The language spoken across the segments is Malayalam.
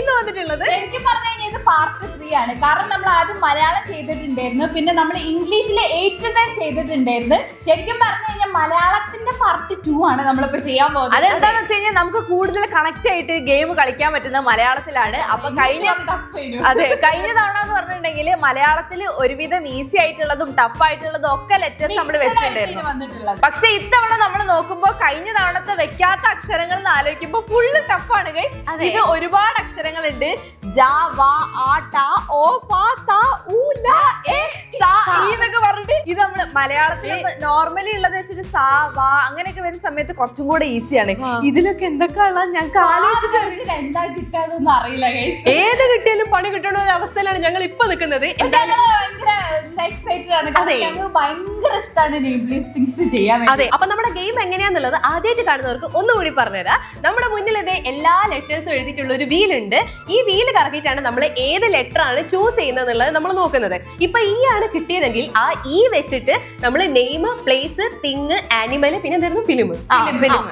ഇന്ന് വന്നിട്ടുള്ളത് ശരിക്കും പറഞ്ഞു കഴിഞ്ഞാൽ ഇത് പാർട്ട് 3 ആണ്. കാരണം നമ്മൾ ആദ്യം മലയാളം ചെയ്തിട്ടുണ്ടായിരുന്നു, പിന്നെ നമ്മൾ ഇംഗ്ലീഷിലെ A to Z ചെയ്തിട്ടുണ്ടായിരുന്നു. ശരിക്കും പറഞ്ഞു കഴിഞ്ഞാൽ മലയാളത്തിന്റെ പാർട്ട് 2 ആണ് നമ്മളിപ്പോ ചെയ്യാൻ പോകുന്നത്. അതെന്താന്ന് വെച്ച് കഴിഞ്ഞാൽ നമുക്ക് കൂടുതൽ കണക്ട് ആയിട്ട് ഗെയിം കളിക്കാൻ പറ്റുന്ന മലയാളത്തിലാണ്. അപ്പൊ കഴിഞ്ഞ തവണ എന്ന് പറഞ്ഞിട്ടുണ്ടെങ്കിൽ മലയാളത്തിൽ ഒരുവിധം ഈസി ആയിട്ടുള്ളതും ടഫ് ആയിട്ടുള്ളതും ഒക്കെ ലെറ്റേഴ്സ് നമ്മൾ വെച്ചിട്ടുണ്ടായിരുന്നു. പക്ഷെ ഇത്തവണ നമ്മൾ നോക്കുമ്പോൾ കഴിഞ്ഞ തവണത്തെ വെക്കാത്ത അക്ഷരങ്ങൾ എന്ന് ആലോചിക്കുമ്പോൾ ഫുള്ള് ടഫാണ് ഗൈസ്. ഇത് ഒരുപാട് അക്ഷരങ്ങളുണ്ട്. ജ വ ആ ട ഓ ഫ ത ഉ ല എ സ ഇ എന്നൊക്കെ പറഞ്ഞിട്ട് ഇത് നമ്മള് മലയാളത്തിൽ നോർമലി ഉള്ളത് വെച്ചിട്ട് സ വ അങ്ങനെയൊക്കെ വരുന്ന സമയത്ത് കുറച്ചും കൂടെ ഈസിയാണ്. ഇതിലൊക്കെ എന്തൊക്കെ ഉള്ളത് ഞങ്ങൾക്ക് ആലോചിച്ചിട്ട് എന്താ കിട്ടാതൊന്നും അറിയില്ല ഗൈസ്. ഏത് കിട്ടിയാലും പണി കിട്ടണ അവസ്ഥയിലാണ് ഞങ്ങൾ ഇപ്പൊ നിൽക്കുന്നത്. ഭയങ്കര ഇഷ്ടമാണ് നെയിംലെസ് തിങ്സ് ചെയ്യാൻ. അതെ, അപ്പൊ നമ്മുടെ ഗെയിം എങ്ങനെയാന്നുള്ളത് ആദ്യമായിട്ട് കാണുന്നവർക്ക് ഒന്നുകൂടി പറഞ്ഞുതരാം. നമ്മുടെ മുന്നിൽ ഇത് എല്ലാ ലെറ്റേഴ്സും എഴുതിയിട്ടുള്ള ഒരു വീൽ ഉണ്ട്. ഈ വീല് കറക്കിയിട്ടാണ് നമ്മൾ ഏത് ലെറ്റർ ആണ് ചൂസ് ചെയ്യുന്നത് നമ്മൾ നോക്കുന്നത്. ഇപ്പൊ ഈ ആണ് കിട്ടിയതെങ്കിൽ ആ ഈ വെച്ചിട്ട് നമ്മൾ നെയിം, പ്ലേസ്, തിങ്, ആനിമൽ, പിന്നെ എന്തായിരുന്നു ഫിലിം.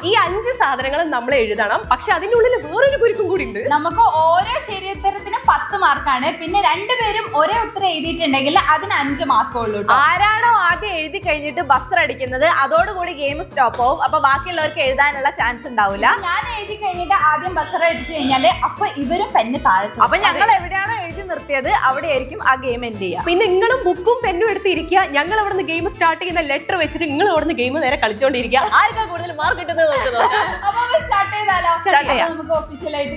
ഈ 5 സാധനങ്ങളും നമ്മൾ എഴുതണം. പക്ഷെ അതിനുള്ളിൽ വേറൊരു കുരുക്കും കൂടി ഉണ്ട്. നമുക്ക് ഓരോ ശരിയുത്തരത്തിന് 10 മാർക്കാണ്. പിന്നെ 2 പേരും ഒരേ ഉത്തരം എഴുതിയിട്ടുണ്ടെങ്കിൽ അതിന് 5 മാർക്കുള്ളൂ. ആരാണോ ആദ്യം എഴുതി കഴിഞ്ഞിട്ട് ബസർ അടിക്കുന്നത് അതോടുകൂടി ഗെയിം സ്റ്റോപ്പ് ആവും. അപ്പൊ ബാക്കിയുള്ളവർക്ക് എഴുതാനുള്ള ചാൻസ് ഉണ്ടാവില്ല. ഞാൻ എഴുതി കഴിഞ്ഞിട്ട് ആദ്യം ബസർ അടിച്ചു കഴിഞ്ഞാല് അപ്പൊ ഇവരും പെണ്ണ് താഴ്ത്തും. അപ്പൊ ഞങ്ങൾ എവിടെയാണോ എഴുതി നിർത്തിയത് അവിടെ ആയിരിക്കും ആ ഗെയിം എൻഡ് ചെയ്യുക. പിന്നെ നിങ്ങളും ബുക്കും പെന്നും എടുത്തിരിക്കുക. ഞങ്ങൾ അവിടുന്ന് ഗെയിം സ്റ്റാർട്ട് ചെയ്യുന്ന ലെറ്റർ വെച്ചിട്ട് നിങ്ങൾ അവിടുന്ന് ഗെയിം നേരെ കളിച്ചോണ്ടിരിക്കുക. ആർക്കാ കൂടുതൽ മാർക്ക് കിട്ടുന്നത് നമുക്ക് ഒഫീഷ്യലായിട്ട്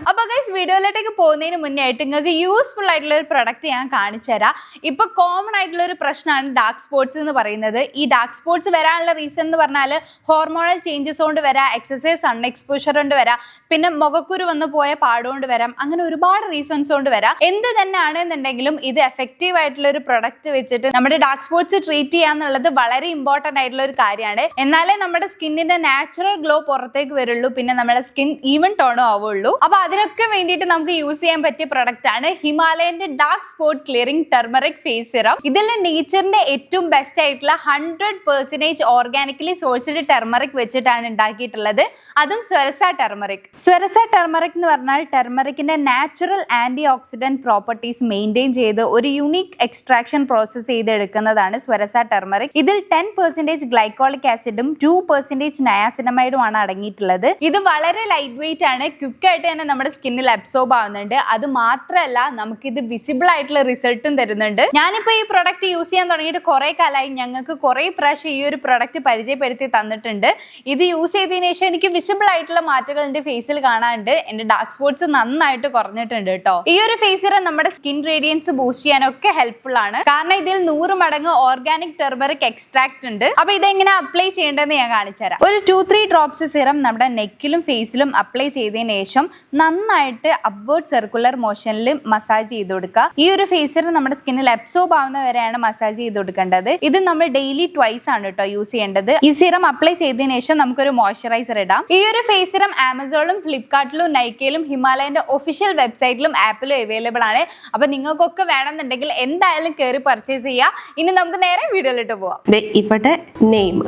അപ്പൊ ഗൈസ് വീഡിയോയിലേക്ക് പോകുന്നതിന് മുന്നേ ആയിട്ട് നിങ്ങൾക്ക് യൂസ്ഫുൾ ആയിട്ടുള്ള ഒരു പ്രൊഡക്റ്റ് ഞാൻ കാണിച്ചു തരാം. ഇപ്പൊ കോമൺ ആയിട്ടുള്ള ഒരു പ്രശ്നമാണ് ഡാർക്ക് സ്പോട്ട്സ് എന്ന് പറയുന്നത്. ഈ ഡാർക്ക് സ്പോട്ട്സ് വരാനുള്ള റീസൺ എന്ന് പറഞ്ഞാൽ ഹോർമോണൽ ചേഞ്ചസ് കൊണ്ട് വരാം, എക്സസൈസ് സൺ എക്സ്പോഷർ കൊണ്ട് വരാം, പിന്നെ മുഖക്കുരു വന്ന് പോയ പാടുകൊണ്ട് വരാം. അങ്ങനെ ഒരുപാട് റീസൺസ് കൊണ്ട് വരാം. എന്ത് തന്നെ ആണെന്നുണ്ടെങ്കിലും ഇത് എഫക്റ്റീവ് ആയിട്ടുള്ള ഒരു പ്രൊഡക്റ്റ് വെച്ചിട്ട് നമ്മുടെ ഡാർക്ക് സ്പോട്ട്സ് ട്രീറ്റ് ചെയ്യാന്നുള്ളത് വളരെ ഇമ്പോർട്ടന്റ് ആയിട്ടുള്ള ഒരു കാര്യമാണ്. എന്നാലേ നമ്മുടെ സ്കിന്നിന്റെ നാച്ചുറൽ ഗ്ലോ പുറത്തേക്ക് വരുള്ളൂ, പിന്നെ നമ്മുടെ സ്കിൻ ഈവൻ ടോണും ആവുള്ളൂ. അപ്പൊ അതിനൊക്കെ വേണ്ടിയിട്ട് നമുക്ക് യൂസ് ചെയ്യാൻ പറ്റിയ പ്രൊഡക്റ്റ് ആണ് ഹിമാലയന്റെ dark spot clearing turmeric face serum. ഇതിൽ നേച്ചറിന്റെ ഏറ്റവും ബെസ്റ്റ് ആയിട്ടുള്ള 100% ഓർഗാനിക്കലി സോഴ്സ്ഡ് ടെർമറിക് വെച്ചിട്ടാണ് ഉണ്ടാക്കിയിട്ടുള്ളത്. അതും സ്വരസ ടെർമറിക്. സ്വരസ ടെർമറിക് എന്ന് പറഞ്ഞാൽ ടെർമറിക്കിന്റെ natural antioxidant properties maintain ചെയ്ത് ഒരു യുണീക് എക്സ്ട്രാക്ഷൻ പ്രോസസ് ചെയ്തെടുക്കുന്നതാണ് സ്വരസ ടെർമറിക്. ഇതിൽ 10% ഗ്ലൈക്കോളിക് ആസിഡും 2% നയാസിനമൈഡും ആണ് അടങ്ങിയിട്ടുള്ളത്. ഇത് വളരെ ലൈറ്റ് വെയിറ്റ് ആണ്, ക്വിക്കായിട്ട് തന്നെ നമ്മുടെ സ്കിന്നിൽ അബ്സോർബ് ആവുന്നുണ്ട്. അത് മാത്രമല്ല നമുക്കിത് വിസിബിൾ ആയിട്ടുള്ള റിസൾട്ടും തരുന്നുണ്ട്. ഞാനിപ്പോൾ ഈ പ്രൊഡക്റ്റ് യൂസ് ചെയ്യാൻ തുടങ്ങിയിട്ട് കുറേ കാലമായി. ഞങ്ങൾക്ക് കുറേ പ്രാവശ്യം ഈ ഒരു പ്രൊഡക്റ്റ് പരിചയപ്പെടുത്തി തന്നിട്ടുണ്ട്. ഇത് യൂസ് ചെയ്തതിനു ശേഷം എനിക്ക് വിസിബിൾ ആയിട്ടുള്ള മാറ്റങ്ങൾ എൻ്റെ ഫേസിൽ കാണാനുണ്ട്. എൻ്റെ ഡാർക്ക് സ്പോട്ട്സ് നന്നായിട്ട് കുറഞ്ഞിട്ടുണ്ട് കേട്ടോ. ഈ ഒരു ഫേസ് സിറം നമ്മുടെ സ്കിൻ റേഡിയൻസ് ബൂസ്റ്റ് ചെയ്യാനൊക്കെ ഹെൽപ്ഫുൾ ആണ്. കാരണം ഇതിൽ 100 മടങ്ങ് ഓർഗാനിക് ടെർമറിക് എക്സ്ട്രാക്ട് ഉണ്ട്. അപ്പൊ ഇതെങ്ങനെ അപ്ലൈ ചെയ്യേണ്ടതെന്ന് ഞാൻ കാണിച്ചു തരാം. ഒരു 2-3 ഡ്രോപ്സ് സിറം നമ്മുടെ നെക്കിലും ഫേസിലും അപ്ലൈ ചെയ്തതിനു ശേഷം നന്നായിട്ട് അപ്വേർഡ് സർക്കുലർ മോഷനിൽ മസാജ് ചെയ്ത് കൊടുക്കുക. ഈ ഒരു ഫേസ് സിറം നമ്മുടെ സ്കിന്നിൽ അബ്സോർബ് ആവുന്ന വരെയാണ് മസാജ് ചെയ്ത് കൊടുക്കേണ്ടത്. ഇത് നമ്മൾ ഡെയിലി ട്വൈസ് ആണ് കേട്ടോ യൂസ് ചെയ്യേണ്ടത്. ഈ സിറം അപ്ലൈ ചെയ്തതിനു ശേഷം നമുക്കൊരു മോയ്സ്ചറൈസർ ഇടാം. ഈ ഒരു ഫേസ് സിറം ആമസോണിലും ഫ്ലിപ്കാർട്ടിലും നൈക്കയിലും ഹിമാലയന്റെ ഒഫീഷ്യൽ വെബ്സൈറ്റിലും ആപ്പിലും അവൈലബിൾ ആണ്. അപ്പൊ നിങ്ങൾക്കൊക്കെ വേണമെന്നുണ്ടെങ്കിൽ എന്തായാലും കയറി പർച്ചേസ് ചെയ്യാം. ഇനി നമുക്ക് നേരെ വീഡിയോയിലിട്ട് പോവാം. ഇവിടെ നെയിം,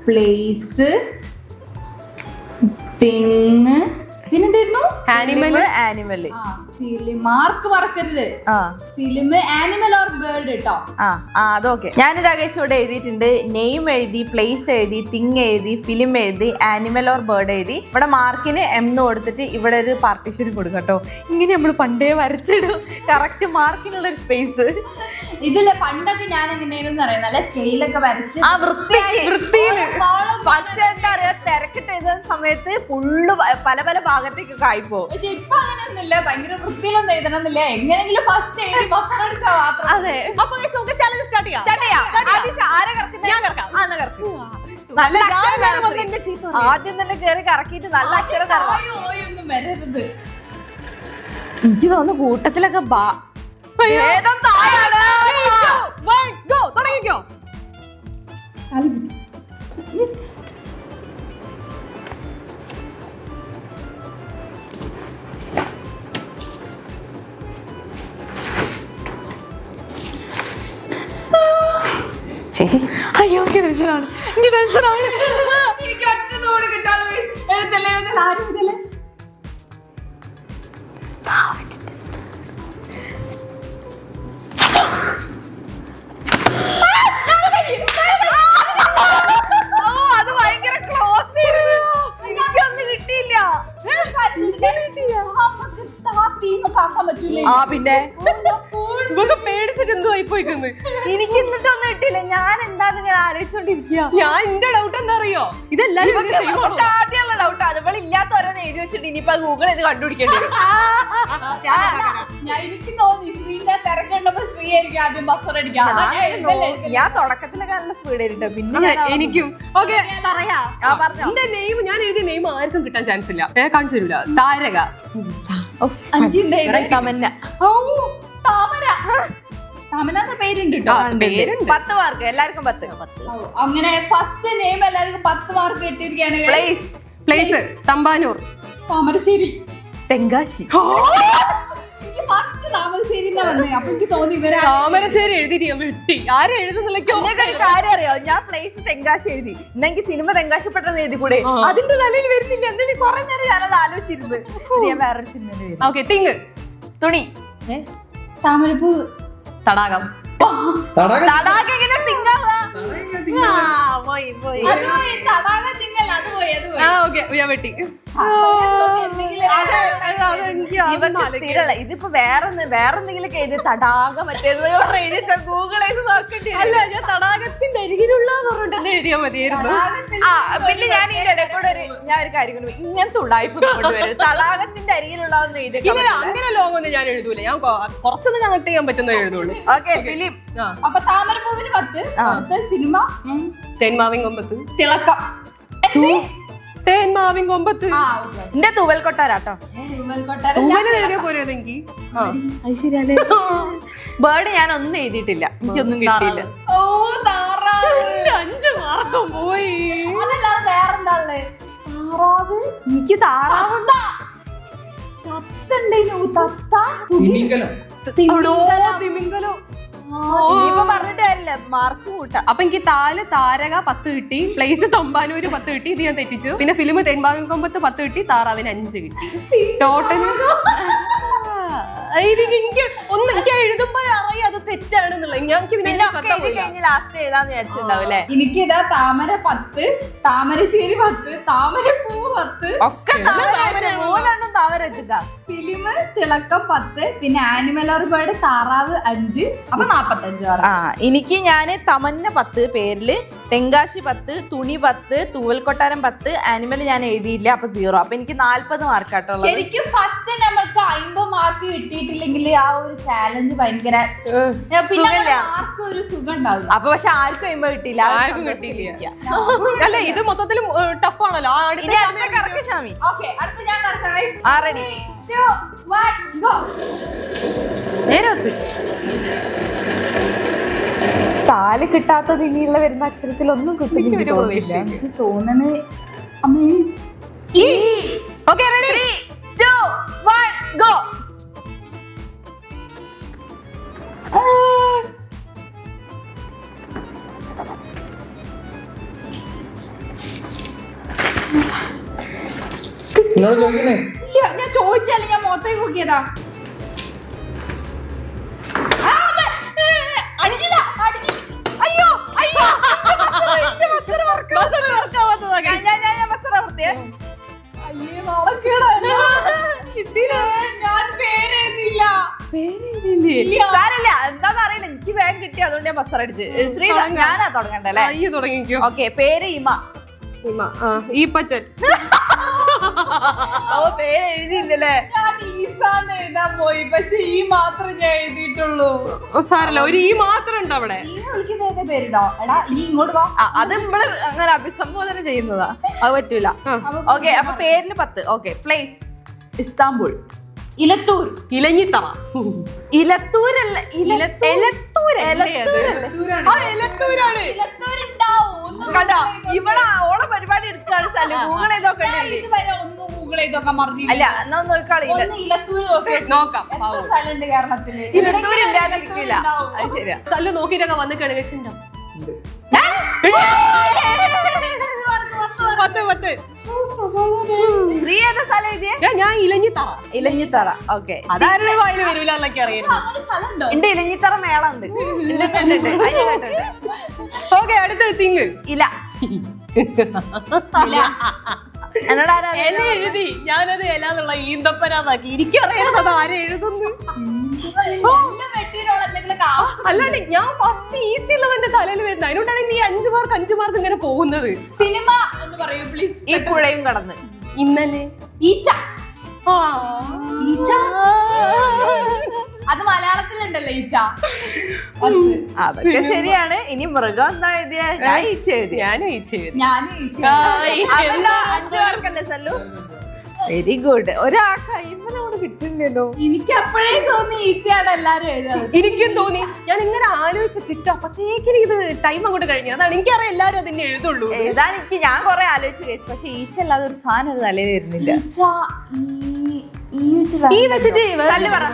പ്ലേസ്, തിങ്, പിന്നെന്തായിരുന്നു ആനിമൽ. മാർക്ക് മറക്കരുത്. ഫിലിം, ആനിമൽ ഓർ ബേർഡ് കേട്ടോ. അതൊക്കെ ഞാനിത് ഗൈസ് ഇവിടെ എഴുതിയിട്ടുണ്ട്. നെയിം എഴുതി, പ്ലേസ് എഴുതി, തിങ് എഴുതി, ഫിലിം എഴുതി, ആനിമൽ ഓർ ബേർഡ് എഴുതി. ഇവിടെ മാർക്കിന് M കൊടുത്തിട്ട് ഇവിടെ ഒരു പാർട്ടീഷൻ കൊടുക്കും കേട്ടോ. ഇങ്ങനെ നമ്മൾ പണ്ടേ വരച്ചിടും കറക്റ്റ് മാർക്കിനുള്ള ഒരു സ്പേസ്. ഇതില് പണ്ടൊക്കെ ഞാൻ എങ്ങനെയായിരുന്നു അറിയാം, നല്ല സ്കെയിലൊക്കെ വരച്ച് വൃത്തിയിൽ. പക്ഷെ എന്താ പറയാ, തിരക്കിട്ട് എഴുതുന്ന സമയത്ത് ഫുള്ള് പല പല ഭാഗത്തേക്കൊക്കെ ആയിപ്പോവും. പക്ഷെ ഇപ്പൊ അങ്ങനെയൊന്നുമില്ല, ഭയങ്കര വൃത്തിയിലൊന്നും എഴുതണമെന്നില്ല. എങ്ങനെയെങ്കിലും ഫസ്റ്റ് എഴുതി ഫസ്റ്റ് അടിച്ചാൽ മാത്രം. അതെ, അപ്പൊ നമുക്ക് ചലഞ്ച് സ്റ്റാർട്ട് ചെയ്യാം. ആദ്യം തന്നെ കേറി കറക്കിയിട്ട് നല്ല അക്ഷരം വരരുത്. എനിക്ക് തോന്നുന്നു കൂട്ടത്തിലൊക്കെ തുടങ്ങിക്കോ. അയ്യോ ടെൻഷനാണ്, എനിക്ക് ഒറ്റ തോട് കിട്ടാണ്. എഴുത്തല്ലേ താഴെ മുതല് അത് ഭയങ്കര ക്ലോസ് എനിക്കൊന്നും കിട്ടിയില്ല. ആ പിന്നെ പേടിച്ചിട്ട് എന്തോ ആയിപ്പോയിക്കുന്നു. എനിക്ക് എന്നിട്ടൊന്നും കിട്ടിയില്ല. ഞാൻ എന്താന്ന് ഇങ്ങനെ ആലോചിച്ചോണ്ടിരിക്കുക. ഞാൻ എന്റെ ഡൗട്ട് എന്താ അറിയോ, ഇതെല്ലാരും ആദ്യമുള്ള ഡൗട്ട് അതുപോലെ ഇല്ലാത്ത ഓരോന്ന് എഴുതി വെച്ചിട്ട് ഇനിയിപ്പോ ഗൂഗിൾ ഇത് കണ്ടുപിടിക്കേണ്ടി വരും. എനിക്ക് തോന്നി ശ്രീന്റെ തിരക്കുണ്ടപ്പോ ശ്രീ ആയിരിക്കും ആദ്യം ബസ്സർ അടിക്കാം. ഞാൻ തുടക്കത്തിലൊക്കെ നല്ല സ്പീഡ് ആയിട്ടോ. പിന്നെ എനിക്കും ഓക്കെ പറയാ പറഞ്ഞോ. എന്റെ നെയിം, ഞാൻ എഴുതിയ നെയിം ആർക്കും കിട്ടാൻ ചാൻസ് ഇല്ല. കാണിച്ചു തരൂല. താരക. തമന്ന. ഓ താമര. താമര എന്ന പേരുണ്ട് കേട്ടോ. പേരുണ്ട്. 10 മാർക്ക് എല്ലാവർക്കും 10. അങ്ങനെ ഫസ്റ്റ് നെയിം എല്ലാവർക്കും 10 മാർക്ക് കിട്ടിയിരിക്കുകയാണ്. പ്ലേസ് തമ്പാനൂർ. താമരശ്ശേരി. തെങ്കാശി. എനിക്ക് ഫസ്റ്റ് താമരശ്ശേരി എന്നാ വന്നേ. അപ്പൊ എനിക്ക് തോന്നി ഇവരെ താമരശ്ശേരി എഴുതിയിട്ട് ഞാൻ വെട്ടി. ആരും എഴുതുന്നില്ലല്ലോ. കാര്യം അറിയോ, ഞാൻ പ്ലേസ് തെങ്കാശി എഴുതി. ഇന്നെങ്കിൽ സിനിമ തെങ്കാശി പെട്ടെന്ന് എഴുതി കൂടെ. അതിന്റെ തലയിൽ വരുന്നില്ല. എന്നിട്ട് കുറെ നേരം ഞാനത് ആലോചിച്ചിരുന്നു. ഞാൻ വേറൊരു സിനിമ. Okay thing. തുണി. താമരപ്പൂ. തടാകം. തടാകം എങ്ങനെ തിങ്കാവാ? തടാകം തിങ്ങല്ല. അത് പോയി. ഓക്കെ ഞാൻ വെട്ടി. ഇതിപ്പോ വേറെന്തെങ്കിലൊക്കെ എഴുതി തടാകം മറ്റേത് ഗൂഗിൾ ചെയ്ത് നോക്കേണ്ടി. അല്ല, ഞാൻ തടാകത്തിന്റെ അരികിലുള്ള പറഞ്ഞിട്ട് എഴുതിയാ മതിയായിരുന്നു. പിന്നെ ഞാൻ ഇതിന്റെ ഇടയിൽ കൂടെ ഒരു കാര്യം കൊണ്ട് ഇങ്ങനത്തെ ഉടായ്പ കൊണ്ടുവരും. തടാകത്തിന്റെ അരികിലുള്ളതെന്ന് എഴുതി. അങ്ങനെ ലോങ് ഒന്നും ഞാൻ എഴുതൂല. ഞാൻ കുറച്ചൊന്നും കണക്ട് ചെയ്യാൻ പറ്റുന്ന എഴുതുള്ളൂ. Okay film. അപ്പൊ താമരപ്പൂവിന് 10. സിനിമ തേന്മാവിൻ കൊമ്പത്ത്. തിളക്കം. തേന്മാവിൻ കൊമ്പത്ത്. എന്റെ തൂവൽ കൊട്ടാരാട്ടോ. തൂവല് എഴുതിയ പോരത് എനിക്ക്. അത് ശരിയല്ലേ. ബേർഡ് ഞാൻ ഒന്നും എഴുതിയിട്ടില്ല. എനിക്കൊന്നും കിട്ടിയില്ല. ഓ താറാവ്. 5 മാർക്ക് പോയി. അതല്ലാതെ വേറെന്താ ഉള്ളേ? താറാവ്. എനിക്ക് താറാവ്. തത്തുണ്ടേനു. തത്ത. തിമിംഗലോ. ഇനിയിപ്പോ പറഞ്ഞിട്ട് കാര്യമില്ല. മാർക്ക് കൂട്ടാം. അപ്പൊ എനിക്ക് താരക 10 കിട്ടി. പ്ലേസ് തമ്പാനൂര് 10 കിട്ടി. ഇത് ഞാൻ തെറ്റിച്ചു. പിന്നെ ഫിലിം തേന്മാവിൻ കൊമ്പത്ത് 10 കിട്ടി. താറാവിന് 5 കിട്ടി. ടോട്ടല് എനിക്ക് എഴുതുമ്പോ അറിയാം അത് തെറ്റാണെന്നുള്ളത്. ലാസ്റ്റ് എഴുതാന്ന് വിചാരിച്ചിട്ടുണ്ടാവില്ലേ. എനിക്കിതാ താമര 10, താമരശ്ശേരി 10, താമരപ്പൂ 10 ഒക്കെ മൂന്നെണ്ണം താമര വെച്ചിട്ടാ. ഫിലിം തിളക്കം 10, പിന്നെ ആനിമൽ ഓർ ബേർഡ് താറാവ് 5. അപ്പൊ 45. എനിക്ക് ഞാന് തമന്ന 10 പേരില്, തെങ്കാശി 10, തുണി 10, തൂവൽ കൊട്ടാരം 10, ആനിമൽ ഞാൻ എഴുതിയില്ല. അപ്പൊ 0. അപ്പൊ എനിക്ക് 40 മാർക്കാട്ടോ. ശരിക്കും ഫസ്റ്റ് നമ്മൾക്ക് 50 മാർക്ക് കിട്ടിയിട്ടില്ലെങ്കിൽ ആ ഒരു ചാലഞ്ച് ഭയങ്കര മാർക്ക് ഒരു സുഖം ഉണ്ടാവില്ല. അപ്പൊ പക്ഷെ ആർക്കും 50 കിട്ടിയില്ല. ആർക്കും കിട്ടിയില്ല. അല്ല, ഇത് മൊത്തത്തിൽ ടഫ് ആണല്ലോ. ഷാമി. ഓക്കെ, അടുത്ത ഞാൻ റെഡി. 2, 1 ഗോ. താല് കിട്ടാത്തത് ഇനിയുള്ള വരുന്ന അക്ഷരത്തിലൊന്നും കിട്ടുന്നില്ല. എനിക്ക് തോന്നണേ അമ്മേ. Okay ready. 3, 2, 1 ഗോ. ഞാൻ ചോദിച്ചാലും ഞാൻ മുഖത്തേക്ക് നോക്കിയതാ. അടിച്ചില്ല. അയ്യോ അയ്യോ. അയ്യേ നാളെക്കേടാ. ഞാൻ പേരെഴുതില്ല. സാരല്ല, എന്താന്ന് അറിയില്ല. എനിക്ക് വേഗം കിട്ടി, അതുകൊണ്ട് ഞാൻ ബസ്സർ അടിച്ച്. ശ്രീ ഞാനാ തുടങ്ങണ്ടല്ലേ? അയ്യോ തുടങ്ങിക്കോ. ഓക്കെ, പേര് ഇമ. ഈ പച്ചൻ. പേര് എഴുതിയില്ലല്ലേ? ഞാൻ ഈസാന്ന് എഴുതാൻ പോയി, പക്ഷെ ഈ മാത്രം ഞാൻ എഴുതിയിട്ടുള്ളൂ. സാരല്ല, ഒരു ഈ മാത്രം ഉണ്ട് അവിടെ. ഈ വിളിക്കുന്ന പേരുണ്ടോ? എടാ ഈ ഇങ്ങോട്ട് വാ. അത് നമ്മള് അങ്ങനെ അഭിസംബോധന ചെയ്യുന്നതാ, അത് പറ്റൂല. ഓക്കെ, അപ്പൊ പേരിന് 10. Okay, place Istanbul. Elathur. Elanjithara. ഇലത്തൂരല്ല, കണ്ടോ ഇവിടെ ഓളെ പരിപാടി എടുക്കാണ്. ഗൂഗിൾ ചെയ്തോക്കെ ഒന്ന് ഗൂഗിൾ ചെയ്തൊക്കെ മറിഞ്ഞു. അല്ല, എന്നാ നോക്കാളില്ല. ഇലത്തൂർ നോക്കാം. സ്ഥലമുണ്ട് കേരളത്തില്. ഇലത്തൂരില്ലാതിരിക്കില്ല. അത് ശരിയാ. സ്ഥലം നോക്കിട്ടൊക്കെ വന്നിട്ടാണ്. 10. ശ്രീ ഏതാ സ്ഥലം എഴുതിയേ? ഞാൻ ഇലഞ്ഞിത്തറ. ഇലഞ്ഞിത്തറ. ഓക്കെ, അതാരുടെ വായിൽ വരൂല എന്നൊക്കെ അറിയാം. എന്റെ ഇലഞ്ഞിത്തറ മേള ഉണ്ട്. ഓക്കെ, അടുത്ത തിങ്. ഇല. എന്നോട് ആരാ ഇല എഴുതി, ഞാനത് ഇലാന്നുള്ള ഈന്തപ്പനാക്കി. എനിക്കറിയാം അത് ആരെ എഴുതുന്നു. അല്ലാണ്ട് ഞാൻ ഫസ്റ്റ് ഈസി ഉള്ളവന്റെ തലയിൽ വരുന്നത്. അതിനോടാണ് നീ 5 മാർക്ക് ഇങ്ങനെ പോകുന്നത്. സിനിമ ഒന്ന് പറയൂ പ്ലീസ്. ഈ പുഴയും കടന്ന്. ഇന്നലെ ഈച്ച. ഈച്ച അത് മലയാളത്തിലുണ്ടല്ലോ ഈച്ച. അതൊക്കെ ശരിയാണ്. ഇനി മൃഗം എന്താ എഴുതിയ? ഞാൻ ഈച്ച എഴുതി. ഞാനും ഈച്ച എഴുതി. ഞാനും ഈച്ച. 5 മാർക്കല്ലേ സല്ലു? Very good. ഒരാൾക്ക് 50 കിട്ടില്ലല്ലോ. എനിക്ക് അപ്പോഴേ തോന്നി ഈച്ചയാണ് എല്ലാരും എഴുതാറ്. എനിക്കും തോന്നി. ഞാൻ ഇങ്ങനെ ആലോചിച്ച് കിട്ടും, അപ്പത്തേക്ക് എനിക്കിത് ടൈം അങ്ങോട്ട് കഴിഞ്ഞു. അതാണ് എനിക്കറിയാം എല്ലാരും അതിനെ എഴുതുള്ളൂ. എഴുതാൻ ഞാൻ കൊറേ ആലോചിച്ച് കഴിച്ചു, പക്ഷെ ഈച്ച അല്ലാതെ ഒരു സാധനം ഒരു തലയിൽ വരുന്നില്ല. ഈ വെച്ചിട്ട് സല്ലു പറ.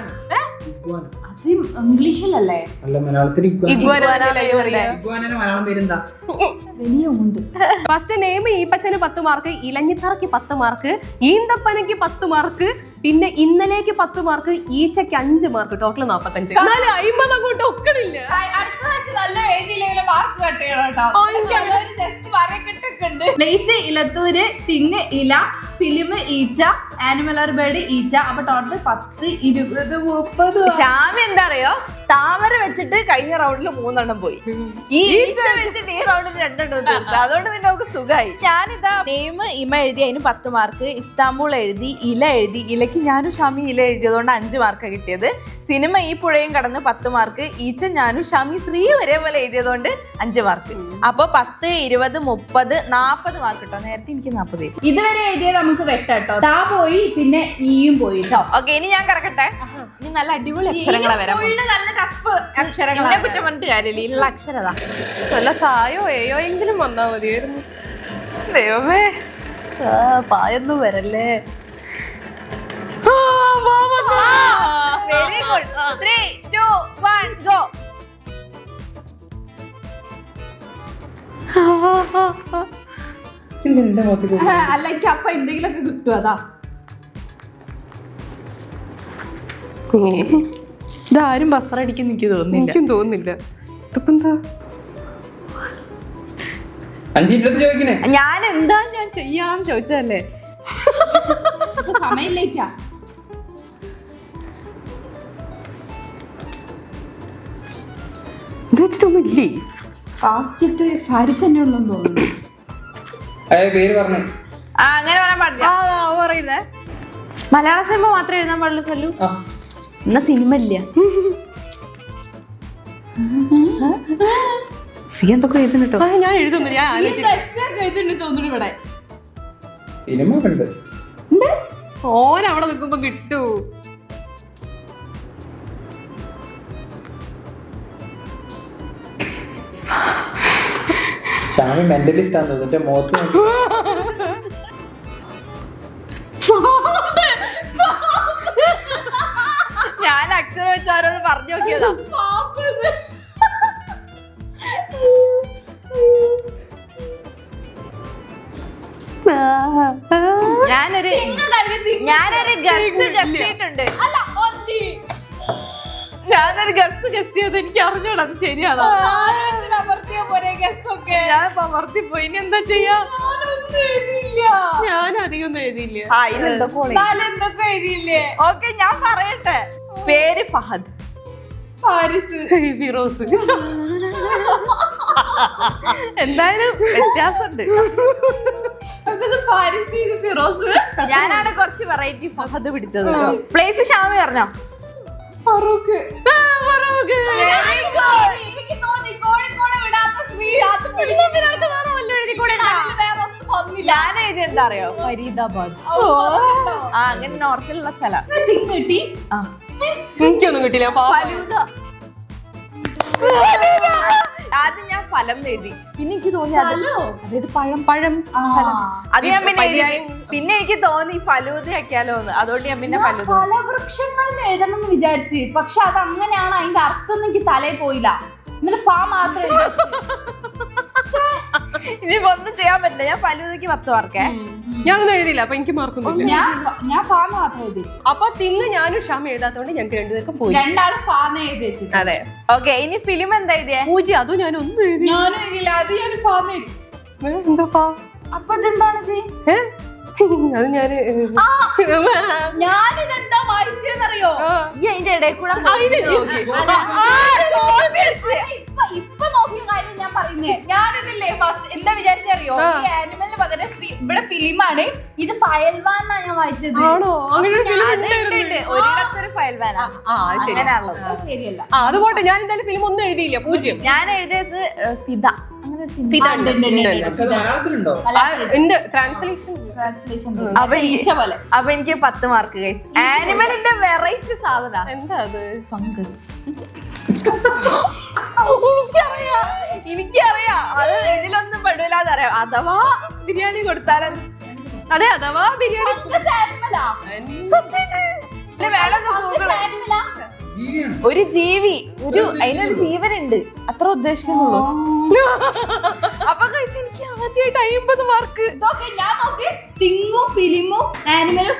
അത് ഇംഗ്ലീഷിലല്ലേ? അല്ല, മലയാളത്തിൽ വലിയ ഊന്ത്. ഫസ്റ്റ് നെയിം ഈപ്പച്ചന് 10 മാർക്ക്, ഇലഞ്ഞിത്തറയ്ക്ക് 10 മാർക്ക്, ഈന്തപ്പനയ്ക്ക് 10 മാർക്ക്, പിന്നെ ഇന്നലേക്ക് 10 മാർക്ക്, ഈച്ചയ്ക്ക് 5 മാർക്ക്, ടോട്ടൽ 45. 50 അങ്ങോട്ട് ഒക്കണില്ല. അടുത്ത പ്രാവശ്യം നല്ല എഴുതിയില്ലെങ്കിലും മാർക്ക് കട്ട് ചെയ്യണം കേട്ടോ. ജസ്റ്റ് വരക്കിട്ടൊക്കെയുണ്ട്. പ്ലേസ് ഇലത്തൂര്, തിങ് ഇല, ഫിലിം ഈച്ച, ആനിമൽ ഓർ ബേർഡ് ഈച്ച. അപ്പൊ ടോട്ടൽ 10, 20, 30. ഷാമി എന്താ അറിയോ, താമര വെച്ചിട്ട് കഴിഞ്ഞ റൗണ്ടിൽ 3 പോയി. ഈ ഈച്ച വെച്ചിട്ട് ഈ റൗണ്ടിൽ 2 തീർത്ത്. അതുകൊണ്ട് പിന്നെ നമുക്ക് സുഖമായി. ഞാനിതാ നെയിം ഇമ എഴുതി, അതിന് 10 മാർക്ക്. ഇസ്താംബൂൾ എഴുതി, ഇല എഴുതി. ഇലയ്ക്ക് ഞാനും ഷാമി ഇല എഴുതിയതുകൊണ്ട് 5 മാർക്ക് കിട്ടിയത്. സിനിമ ഈ പുഴയും കടന്ന് 10 മാർക്ക്. ഈച്ച ഞാനും ഷാമി ശ്രീ ഒരേപോലെ എഴുതിയതുകൊണ്ട് 5 മാർക്ക്. അപ്പൊ 10, 20, 30, 40 മാർക്ക് കിട്ടോ. നേരത്തെ എനിക്ക് 40 എഴുതി. ഇതുവരെ എഴുതിയത് നമുക്ക് വെട്ടോ. താ പോയി, പിന്നെ ഈയും പോയി കേട്ടോ. ഓക്കെ, ഇനി ഞാൻ കറക്കട്ടെ. ഇനി നല്ല അടിപൊളി അക്ഷരങ്ങളെ വരാം. നല്ല ടഫ് അക്ഷരങ്ങൾ. കുറ്റം പറഞ്ഞിട്ട് കാര്യമില്ല, ഇതിലുള്ള അക്ഷരത നല്ല സായോ ഏയോ എങ്കിലും വന്നാ മതിയായിരുന്നു. ദൈവമേ, പായൊന്നും വരല്ലേ. Very good. 3, 2, 1 ഗോ. അല്ല, എനിക്ക് അപ്പൊ എന്തെങ്കിലുമൊക്കെ കിട്ടും. അതാ ഇതാരും ബസ്സറടിക്കുന്ന എനിക്ക് തോന്നുന്നില്ല. എനിക്കും തോന്നുന്നില്ല. ഇതിപ്പോ എന്താ 5 ചോദിക്കണേ. ഞാൻ ചെയ്യാന്ന് ചോദിച്ചല്ലേ. സമയമില്ലേച്ചാ. ഇത് വെച്ചിട്ടൊന്നും ഇല്ലേ? പാച്ചിട്ട് ഫാരിസ് തന്നെ ഉള്ളൂ തോന്നുന്നു. പേര് പറഞ്ഞേ. അങ്ങനെ പറയാൻ പാടില്ല. പറയുന്നേ മലയാള സിനിമ മാത്രമേ എഴുതാൻ പാടുള്ളൂ സല്ലു. എന്നാ സിനിമ ഇല്ല. ശ്രീ എന്തൊക്കെ എഴുതുന്നുട്ടോ. ഞാൻ എഴുതുന്നു. ഞാൻ എഴുതുന്നു തോന്നുന്നു ഇവിടെ. സിനിമ കണ്ട് ഓരവിടെ നിൽക്കുമ്പോ കിട്ടൂ. ഷാമി മെന്റലിസ്റ്റ് ആണെന്ന് തോന്നുന്നു. മോത്ത് ഞാൻ അക്ഷരം വെച്ചാരോന്ന് പറഞ്ഞു നോക്കിയതാ. ഞാനൊരു ഗസ് ഗസ്സിട്ടുണ്ട്. ഞാനൊരു ഗസ് ഗസ്സിയത് എനിക്ക് അറിഞ്ഞൂടാ അത് ശരിയാണോ. ഞാൻ അമർത്തിപ്പോയി. ഇനി എന്താ ചെയ്യാ? ഞാൻ അധികം ഒന്നും എഴുതിയില്ല. എന്തൊക്കെ എഴുതിയില്ലേ? ഓക്കെ, ഞാൻ പറയട്ടെ. പേര് ഫഹദ്. ഫാരിസ്. ഫിറോസ്. എന്തായാലും വ്യത്യാസമുണ്ട്. ഫാരിസ്, ഫിറോസ്. ഞാനാണ് കുറച്ച് വെറൈറ്റി ഫഹദ് പിടിച്ചത്. പ്ലേസ് ഷാമി പറഞ്ഞോ? ഫറൂഖ്. എനിക്ക് തോന്നി കോഴിക്കോട് വിടാത്ത സ്ത്രീ. ഞാൻ എഴുതി എന്താ അറിയോ? ഫരീദാബാദ്. അങ്ങനെ നോർത്തിലുള്ള സ്ഥലം. കിട്ടി. എനിക്കൊന്നും കിട്ടില്ല. ഫലൂദ. ആദ്യം ഞാൻ ഫലം എഴുതി, പിന്നെ എനിക്ക് തോന്നി അതായത് പഴം. അത് ഞാൻ പിന്നെ പിന്നെ എനിക്ക് തോന്നി ഫലൂദ ആക്കിയാലോ എന്ന്. അതുകൊണ്ട് ഞാൻ പിന്നെ ഫലവൃക്ഷങ്ങൾ എഴുതണം എന്ന് വിചാരിച്ച്, പക്ഷെ അത് അങ്ങനെയാണ് അതിന്റെ അർത്ഥം എനിക്ക് തലയിൽ പോയില്ല. എന്നിട്ട് ഫാ മാത്രം ഇനിയിപ്പോ ഒന്നും ചെയ്യാൻ പറ്റില്ല. ഞാൻ ഫലൂദയ്ക്ക് 10 മാർക്കേ. ഞാൻ ഒന്നും എഴുതിയില്ല, അപ്പൊ എനിക്ക് മാർക്കൊന്നുമില്ല. ഞാൻ ഫാന്ന് മാത്രം എഴുതി വെച്ചു. അപ്പൊ തിങ്ങ് ഞാനും ക്ഷമ എഴുതാത്തോണ്ട് ഞങ്ങൾക്ക് രണ്ടുപേർക്കും പോയി. രണ്ടാളും ഫാന്ന് എഴുതി വെച്ചു. അതെ. ഓക്കെ, ഇനി ഫിലിം എന്താ എഴുതിയേ? 0. അതും ഞാൻ ഒന്നും എഴുതി. ഞാനും എഴുതിയില്ല, അത് ഞാൻ ഫാന്ന് എഴുതി. എന്താ ഫാ? അപ്പൊ ഇതെന്താണിത്? അത് ഞാന് ഞാനിതെന്താ വായിച്ചെന്നറിയോ? ഈ അതിന്റെ ഇടയിൽ കൂടെ ഇപ്പൊ നോക്കിയ കാര്യം ഞാൻ പറയുന്നേ. ഞാനിതില്ലേ ഫസ്റ്റ് എന്താ വിചാരിച്ചറിയോ? ഈ ആനിമലിന് പകരം ഇവിടെ ഫിലിമാണ്. ഇത് ഫയൽവാൻ എന്നാ ഞാൻ വായിച്ചത്. ആണോ? അങ്ങനെ ഒരിടത്തൊരു ഫയൽ വാനാ. അങ്ങനെയാണല്ലോ. ശരിയല്ല. അത് പോട്ടെ, ഞാൻ എന്തായാലും ഫിലിം ഒന്നും എഴുതിയില്ല. 0. ഞാൻ എഴുതിയത് ഫിദ. അങ്ങനെ ഒരു സിനിമ പക്ഷെ അത് മലയാളത്തിലുണ്ടോ? ഉണ്ട്, ട്രാൻസ്ലേഷൻ. അപ്പൊ എനിക്ക് 10 മാർക്ക് ഗൈസ്. ആനിമലിന്റെ വെറൈറ്റി സാധന. എന്താ അത്? ഫംഗസ്. എനിക്കറിയാം അത് ഇതിലൊന്നും പെടില്ലാതെ അറിയാം. അഥവാ ബിരിയാണി കൊടുത്താലും. അതെ, അഥവാ ബിരിയാണി. ജീവിയാണ്. ഒരു ജീവി, അതിനൊരു ജീവനുണ്ട്, അത്ര ഉദ്ദേശിക്കുന്നുള്ളൂ. അപ്പൊ ഗൈസ് എനിക്ക് ആദ്യമായിട്ട് 50 മാർക്ക്. ഞാൻ നോക്കി തിങ്ങും ഫിലിമും ആനിമലും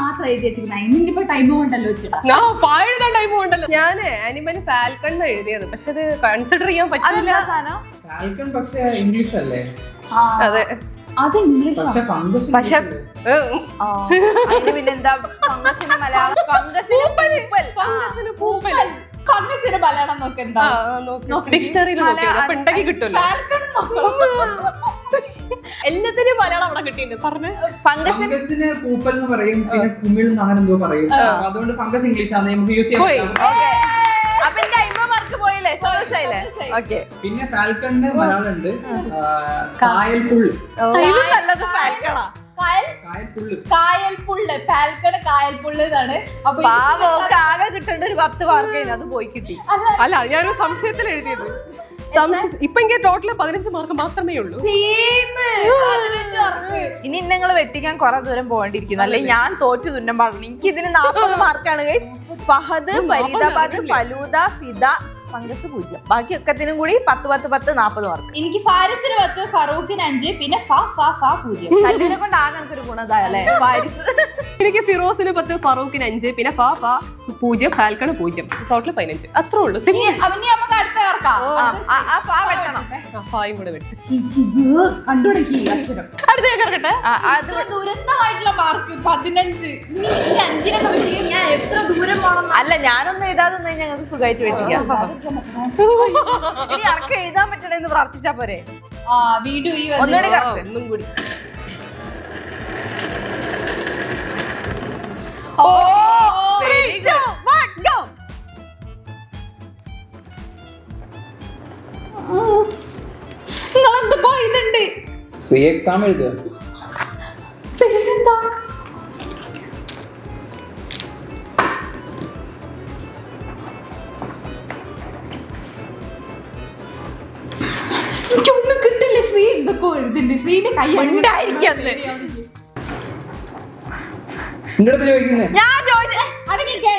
മാത്രം എഴുതി വെച്ചിരുന്നു. അതിനിപ്പോ ടൈം കൊണ്ടല്ലോ എഴുതാൻ ടൈം കൊണ്ടല്ലോ. ഞാൻ ആനിമൽ ഫാൽക്കൺ എഴുതിയത്, പക്ഷെ അത് കൺസിഡർ ചെയ്യാൻ പറ്റില്ല. ഫാൽക്കൺ പക്ഷെ ഇംഗ്ലീഷ് അല്ലേ? അതെ, അത് ഇംഗ്ലീഷ്. പക്ഷെ പിന്നെന്താ ഫംഗസിന് മലയാളം? ഫംഗസിന് മലയാളം നോക്കെന്താ? ഡിക്ഷണറിയിൽ നോക്കിയത്, അപ്പൊ ഉണ്ടാക്കി കിട്ടുമല്ലോ. എല്ലാത്തിനും മലയാളം അവിടെ കിട്ടിയിട്ടുണ്ട്. പറഞ്ഞു ഫംഗസിന് പൂപ്പൽ എന്ന് പറയും, പിന്നെ കുമിൾ എന്ന് അങ്ങനെ എന്തോ പറയും. അതുകൊണ്ട് ഫംഗസ് ഇംഗ്ലീഷ് ആണ്, നമുക്ക് യൂസ് ചെയ്യാൻ. അപ്പൊ എന്റെ 50 മാർക്ക് പോയില്ലേ? സന്തോഷായില്ലേ? ഓക്കെ. പിന്നെ ഫാൽക്കണിന് മലയാളം ഉണ്ട്, കായൽപ്പുള്ള്. നല്ലത് ഫാൽക്കണാ. കായൽപ്പുള്ള്. ഫാൽക്കണ് കായൽപ്പുള്ള് എന്നാണ്. അപ്പൊ ആകെ കിട്ടേണ്ട ഒരു 10 മാർക്ക് അത് പോയി കിട്ടി. അല്ല, ഞാനൊരു സംശയത്തിൽ എഴുതിയത്. ഇപ്പൊ എനിക്ക് ടോട്ടൽ 15 മാർക്ക് മാത്രമേ ഉള്ളൂ. ഇനി നിങ്ങൾ വെട്ടിക്കാൻ കുറെ ദൂരം പോകേണ്ടിയിരിക്കുന്നു, അല്ലെങ്കിൽ ഞാൻ തോറ്റു തുന്നം പാടുന്നു. എനിക്ക് ഇതിന് 40 മാർക്കാണ് ഗൈസ്. ഫഹദ്, ഫരീദാബാദ്, ഫലൂദ, ഫിദ, ഫംഗസ് 0. ബാക്കി ഒക്കത്തിനും കൂടി 10, 10, 10, 40 മാർക്ക്. എനിക്ക് ഫാരിസിന് 10, ഫറൂഖിന് 5, പിന്നെ 0. കല്ലിനെ കൊണ്ട് ആകെ എനിക്കൊരു ഗുണതായല്ലേ ഫാരിസ്. എനിക്ക് ഫിറോസിന് 10, ഫറൂഖിന് 5, പിന്നെ 0, ഫാൽക്കണ് 0. ടോട്ടൽ 15. അത്രേ ഉള്ളൂ. നമുക്ക് അടുത്ത കൂടെ വെട്ട്. കണ്ടുപിടിക്കുക അക്ഷരം. അടുത്ത കേൾക്കട്ടെ. ദുരന്തമായിട്ടുള്ള മാർക്ക് 15. 5-നൊക്കെ വെട്ടിയ ഞാൻ എത്ര ദൂരം പോകണം? അല്ല, ഞാനൊന്നും എഴുതാതെ ഞങ്ങൾക്ക് സുഖമായിട്ട് വെട്ടിക്കാം. ഇനി ആർക്ക് എഴുതാൻ പറ്റണെന്ന് പ്രാർത്ഥിച്ചാ പോരെ? വീഡിയോ ഒന്നുകൂടി കറക്റ്റ്. ഒന്നും കൂടി. നിങ്ങളെന്തൊക്കെ ഇതുണ്ട്? ശ്രീ എക്സാം എഴുതുക. പേരെന്താ? എനിക്കൊന്നും കിട്ടില്ല. ശ്രീ എന്തൊക്കെ എഴുതുന്നുണ്ട്. ശ്രീന്റെ കൈ ഉണ്ടായിരിക്കും. എന്റെ അടുത്ത് ചോദിക്കുന്നേ.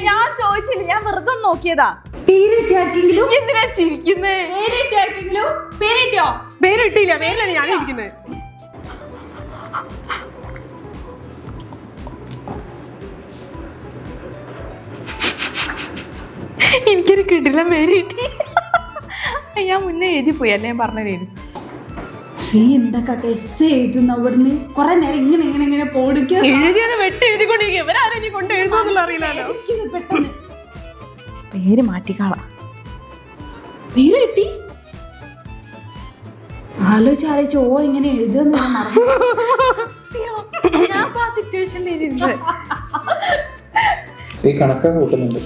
ഞാൻ ചോദിച്ചില്ല, ഞാൻ വെറുതെ നോക്കിയതാ. പേരിട്ടാർക്കെങ്കിലും എന്തിനാ ചിരിക്കുന്നേ? പേരിട്ടാർക്കെങ്കിലും പേരിട്ടോ? പേരിട്ടില്ല, പേരിലാണ് ഞാൻ ഇരിക്കുന്നത്. എനിക്കൊരു കിടിലം പേര് കിട്ടി. ഞാൻ മുന്നേ എഴുതി പോയി, അല്ലേ ഞാൻ പറഞ്ഞ. ശ്രീ എന്തൊക്കെ എസ് എഴുതുന്നു അവിടുന്ന് കുറെ നേരം ഇങ്ങനെ ഇങ്ങനെ ഇങ്ങനെ പോടിക്കുക. എഴുതിയത് വെട്ടി എഴുതിക്കൊണ്ടിരിക്കുക. ഇവരാരെയും കൊണ്ട് എഴുതുന്നുള്ള അറിയില്ലല്ലോ. പെട്ടെന്ന് പേര് മാറ്റിക്കാളാ. പേര് കിട്ടി. ആലോചിച്ച് ഓ ഇങ്ങനെ എഴുതുന്ന ഞാൻ ആ സിറ്റുവേഷനിൽ ഇരുന്നത്. ശ്രീ കണക്കൊക്കെ കൂട്ടുന്നുണ്ട്.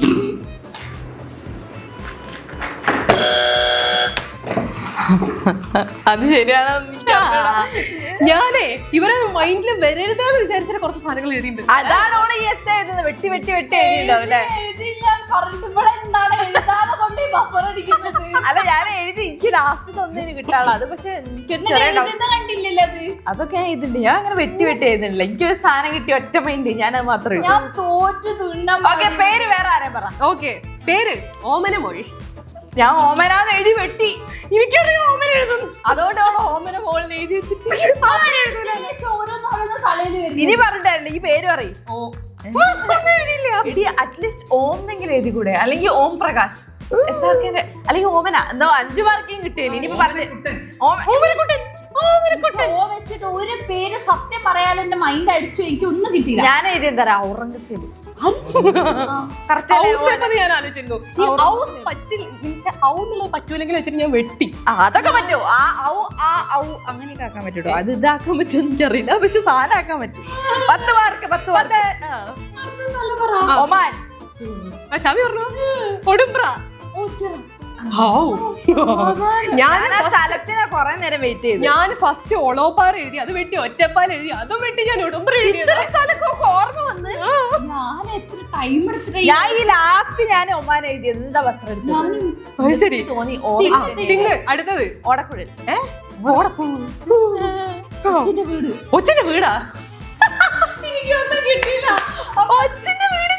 അത് ശരിയാണോ? ഞാനേ ഇവരെ മൈൻഡിൽ വരരുതെന്ന് വിചാരിച്ച കുറച്ച് സാധനങ്ങൾ എഴുതിയിട്ടുണ്ട്. അതാണ് ഓള് യെസ് എഴുതുന്നത്. വെട്ടി വെട്ടി വെട്ടി എഴുതിണ്ടാവും അല്ലേ? അല്ല, ഞാൻ എഴുതി. എനിക്ക് ലാസ്റ്റ് തന്നതിന് കിട്ടാളോ അത്. പക്ഷെ കണ്ടില്ലല്ലോ അത്. അതൊക്കെ ഞാൻ എഴുതിണ്ട്. ഞാൻ അങ്ങനെ വെട്ടി വെട്ടി എഴുതുന്നില്ല. എനിക്ക് ഒരു സാധനം കിട്ടി ഒറ്റ മൈൻഡ്, ഞാൻ അത് മാത്രമേ. തോറ്റു തുന്നം. ഓക്കെ, പേര് വേറെ ആരെയും പറ. ഓക്കെ, പേര് ഓമന മൊഴി. ഞാൻ ഓമനാന്ന് എഴുതി വെട്ടി. എനിക്കറിയാം ഓമന എഴുതുന്നു. അതുകൊണ്ടാണ് ഓമന മോളിൽ എഴുതി വെച്ചിട്ട്. ഓരോന്നോരോന്ന് തലയിൽ വരുന്നു. ഇനി പറഞ്ഞിട്ടായിരുന്നു ഈ പേര് പറയും. എടി അറ്റ്ലീസ്റ്റ് ഓം എന്നെങ്കിലും എഴുതി കൂടെ, അല്ലെങ്കിൽ ഓം പ്രകാശ് അല്ലെങ്കിൽ ഓമന എന്തോ 5 മാർക്കും കിട്ടിയത്. ഇനിയിപ്പോ പറഞ്ഞു വെച്ചിട്ട് ഒരു പേര് സത്യം പറയാൻ എന്റെ മൈൻഡ് അടിച്ചു. എനിക്ക് ഒന്നും കിട്ടിയില്ല. ഞാൻ എഴുതി എന്താ ഔറംഗസേബ്. ഞാൻ ആലോചിച്ചു പറ്റൂലെങ്കിൽ വെച്ചിട്ട് ഞാൻ വെട്ടി. അതൊക്കെ പറ്റുമോ? അങ്ങനെയൊക്കെ ആക്കാൻ പറ്റൂട്ടോ. അത് ഇതാക്കാൻ പറ്റുമോ എനിക്കറിയില്ല, പക്ഷെ സാധനം ആക്കാൻ പറ്റും. 10 മാർക്ക് 10 മാർക്ക്. ഒമാൻ. ഷാമി പറഞ്ഞു കൊടുമ്പ്ര. ഞാൻ ആ സ്ഥലത്തിനെ കൊറേ നേരം വെയിറ്റ് ചെയ്തു. ഞാൻ ഫസ്റ്റ് ഒളോപ്പാറ എഴുതി, അത് വെട്ടി ഒറ്റപ്പാൽ എഴുതി, അതും വെട്ടി ഞാൻ ഉടുമ്പ്ര എഴുതി. ഓർമ്മ വന്ന് ഞാൻ എത്ര ടൈം എടുത്തിട്ട് ഞാൻ ഈ ലാസ്റ്റ് ഞാൻ ഒമാൻ എഴുതിയത്. എന്താ വസ്ത്രം ശരി തോന്നി. അടുത്തത് ഓടക്കുഴൽ. വീട്. ഒച്ചിന്റെ വീടാ? എനിക്കൊന്നും കിട്ടിയില്ല. ഒച്ചിന്റെ വീട്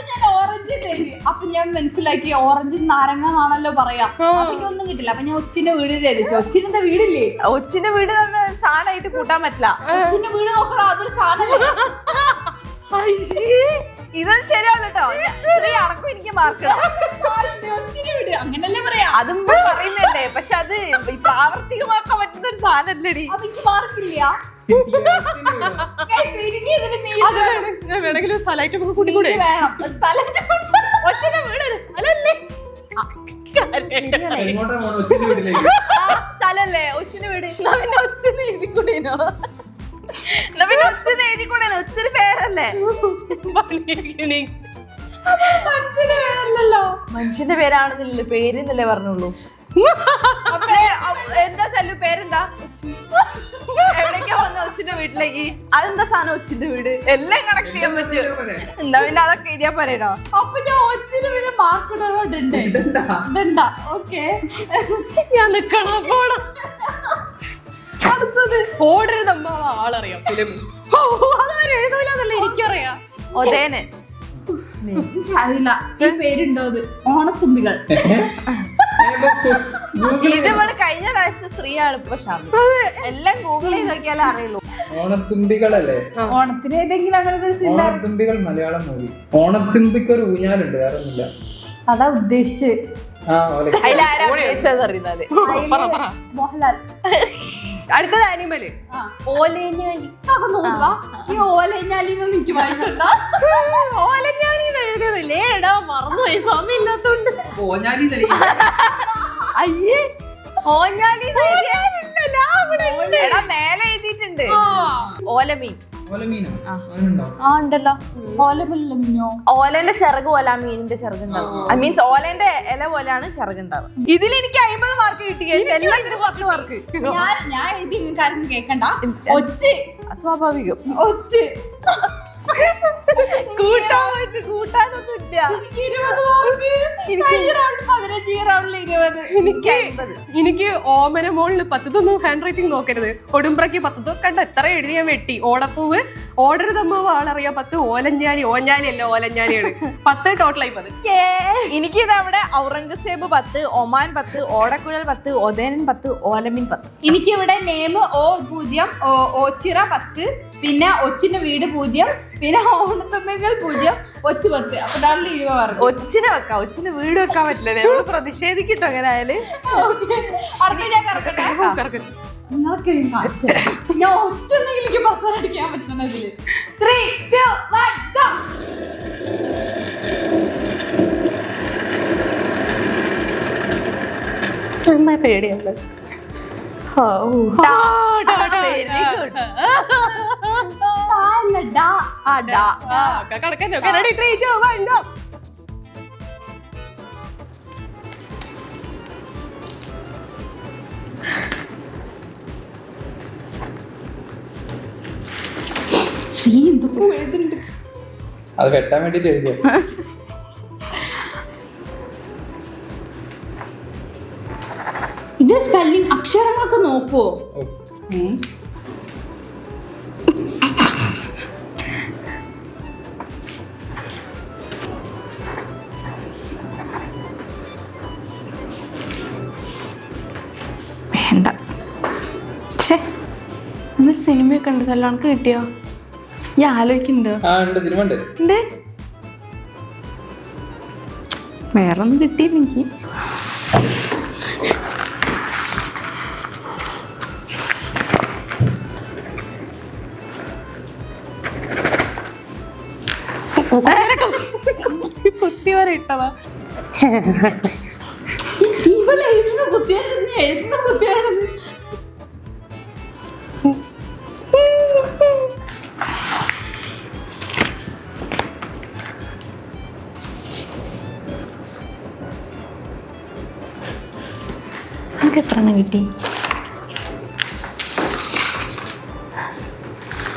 ഞാൻ ഓറഞ്ച് എഴുതി. അപ്പൊ ഞാൻ മനസ്സിലാക്കി ഓറഞ്ച് നാരങ്ങ എന്നാണല്ലോ പറയാ. അപ്പൊ എനിക്കൊന്നും കിട്ടില്ല. അപ്പൊ ഞാൻ ഒച്ചിന്റെ വീട് ചോദിച്ചു. ഒച്ചിന്റെ വീടില്ലേ? ഒച്ചിന്റെ വീട് സാധനമായിട്ട് കൂട്ടാൻ പറ്റില്ല. ഒച്ചിന്റെ വീട് നോക്കണം, അതൊരു സാധനം. ഇതൊന്നും ശരിയാവില്ല കേട്ടോ. അടക്കം എനിക്ക് മാർക്ക്. ഒച്ചിന്റെ വീട് അങ്ങനല്ലേ പറയാ. അതും പറയുന്നല്ലേ, പക്ഷെ അത് പ്രാവർത്തികമാക്കാൻ പറ്റുന്ന ഒരു സാധനല്ലേടി. അപ്പൊ എനിക്ക് മാർക്കില്ല. ഞാൻ വേണമെങ്കിലും സ്ഥലമായിട്ട് നമുക്ക് കൂട്ടിക്കൂടെ? വേണം ഒച്ചിന്റെ വീട് സ്ഥലല്ലേ? സ്ഥലല്ലേ ഒച്ചിന്റെ വീട്? പിന്നെ ഒച്ചെന്ന് എഴുതിക്കൂടേനോ? പിന്നെ ഒച്ചെന്ന് എഴുതിക്കൂടേനോ? ഒച്ചൊരു പേരല്ലേ? മനുഷ്യന്റെ പേരാണെന്നില്ലല്ലോ, പേരെന്നല്ലേ പറഞ്ഞുള്ളൂ. എന്താ സല്ലു പേരെന്താ? എവിടേക്കാ വന്ന ഒച്ചിന്റെ വീട്ടിലേക്ക്? അതെന്താ സാധനം ഒച്ചിന്റെ വീട്? എല്ലാം കണക്ട് ചെയ്യാൻ പറ്റും. എന്താ പിന്നെ അതൊക്കെ എഴുതിയാ പറയണോ? അപ്പൊ ഞാൻ ഒച്ചിന്റെ വീട് മാർക്കിടണോ? ഓക്കെ ഞാൻ നിക്കണം. പോണം. അടുത്തത് ഓടരുത് അമ്മ. ആളറിയാം ഫിലിം. അതാരും എഴുതൂലെന്നല്ല എനിക്കറിയാം. ഒതേന്. അറിയില്ല ഈ പേരുണ്ടോ? അത് ഓണത്തുമ്പികൾ. ഇത് ഇവിടെ കഴിഞ്ഞ പ്രാവശ്യം ശ്രീയാണ്. ഇപ്പൊ ഷാമി എല്ലാം ഗൂഗിൾ ചെയ്ത് നോക്കിയാലേ അറിയുള്ളൂ. ഓണത്തുമ്പികളല്ലേ? ഓണത്തിന് ഏതെങ്കിലും അങ്ങനെ ഒരു സിനിമ? ഓണത്തുമ്പികൾ മലയാളം മൂവി. ഓണത്തുമ്പിക്ക് ഒരു ഊഞ്ഞാലുണ്ട്, വേറെ ഒന്നുമില്ല. അതാ ഉദ്ദേശിച്ച്. അതിലാരാ അറിയുന്നത്? മോഹൻലാൽ. അടുത്തത് ആനിമല്. ഓലേഞ്ഞാലി. ഈ ഓലഞ്ഞാലിന്ന് എനിക്ക് വായിച്ചോ? ഓലഞ്ഞാലി എഴുതിയതല്ലേ? എടാ മറന്നുപോയി, സമയം ഇല്ലാത്തോണ്ട്. അയ്യേ ഓഞ്ഞാലി മേലെ എഴുതിയിട്ടുണ്ട്. ഓലമീൻ. ഉണ്ടല്ലോ. ഓലന്റെ ചിറക് പോലെ ആ മീനിന്റെ ചിറകുണ്ടാവും. ഐ മീൻസ് ഓലന്റെ ഇല പോലെയാണ് ചിറകുണ്ടാവുക. ഇതിൽ എനിക്ക് 50 മാർക്ക് കിട്ടി. എല്ലാത്തിനും 10 മാർക്ക്. ഞാൻ എഴുതി നിങ്ങൾക്ക് കേക്കണ്ട. ഒച്ച് അസ്വാഭാവികം. ഒച്ച് കൂട്ടാനൊന്നും ഇല്ല. എനിക്ക് ഓമന മോളില് 10. ഇതൊന്നും ഹാൻഡ് റൈറ്റിംഗ് നോക്കരുത്. കൊടുമ്പ്രക്ക് 10. കണ്ട എത്ര എഴുതി ഞാൻ വെട്ടി. ഓടപ്പൂവ്, ഓടരുതമ്മ വാളറിയാ 10. ഓലഞ്ഞാലി, ഓഞ്ഞാലി അല്ല ഓലഞ്ഞാലിയാണ്. 10 ടോട്ടലായി 10. എനിക്കിത് അവിടെ ഔറംഗസേബ് 10, ഒമാൻ 10, ഓടക്കുഴൽ 10, ഒതേനൻ 10, ഓലമീൻ 10. എനിക്കിവിടെ നെയിം O0, ഓച്ചിറ 10, പിന്നെ ഒച്ചിന്റെ വീട് 0, പിന്നെ ഓണത്തുമ്പികൾ 0, ഒച്ച് 10. അപ്പൊ 20 മാർക്ക്. ഒച്ചിനെ വെക്കാം, ഒച്ചിന് വീട് വെക്കാൻ പറ്റില്ല. നമ്മള് പ്രതിഷേധിക്കട്ടോ അങ്ങനെ ആയാല്. അടുത്ത ഞാൻ കറക്കട്ടെ. ഞാൻ ഒറ്റെന്നെങ്കിലും എനിക്ക് ബസ്സറടിക്കാൻ പറ്റുന്നതില്. 3, 2, 1 go. പേടിയല്ല. കണക്കോ? 3, 2, 1 go. അത് വെട്ടാൻ വേണ്ടിട്ട് എഴുതിയ. ഇത് സ്പെല്ലിംഗ് അക്ഷരങ്ങളൊക്കെ നോക്കുവോ? വേണ്ട. ഛേ, എന്നൊരു സിനിമയൊക്കെ ഉണ്ട്, സല്ലോണക്ക് കിട്ടിയോ? ഞാൻ ആലോചിക്കുന്നുണ്ടോ? ഉണ്ട്, സിനിമ ഉണ്ട്. ഉണ്ട്, വേറെ ഒന്നും കിട്ടിയില്ല എനിക്ക്. കുത്തിവരെ ഇട്ടതാ. ഇവളെ എഴുതുന്ന കുത്തിവരന്ന് എഴുതുന്ന കുത്തിവരന്ന്. നമുക്ക് എത്ര എണ്ണം കിട്ടി?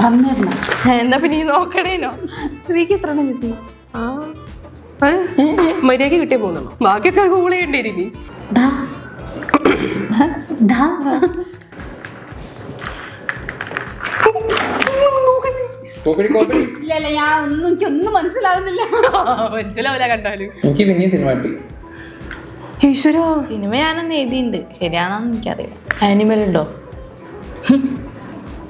പറഞ്ഞിരുന്നോ? എന്നാ പിന്നെ ഈ നോക്കണേനോ? സ്ത്രീക്ക് എത്ര എണ്ണം കിട്ടി? മര്യാദക്ക് കിട്ടിയ 3 ബാക്കിയൊക്കെ ഗൂഗിൾ ചെയ്യേണ്ടിയിരിക്കും. ഇല്ല ഞാൻ എനിക്കൊന്നും മനസ്സിലാവുന്നില്ല. മനസ്സിലാവില്ല കണ്ടാലും. എനിക്ക് പിന്നെയും സിനിമ കിട്ടി. ഈശ്വര, സിനിമ ഞാനൊന്ന് എഴുതിയിട്ടുണ്ട്, ശരിയാണോന്ന് എനിക്കറിയില്ല. ആനിമൽ ഉണ്ടോ?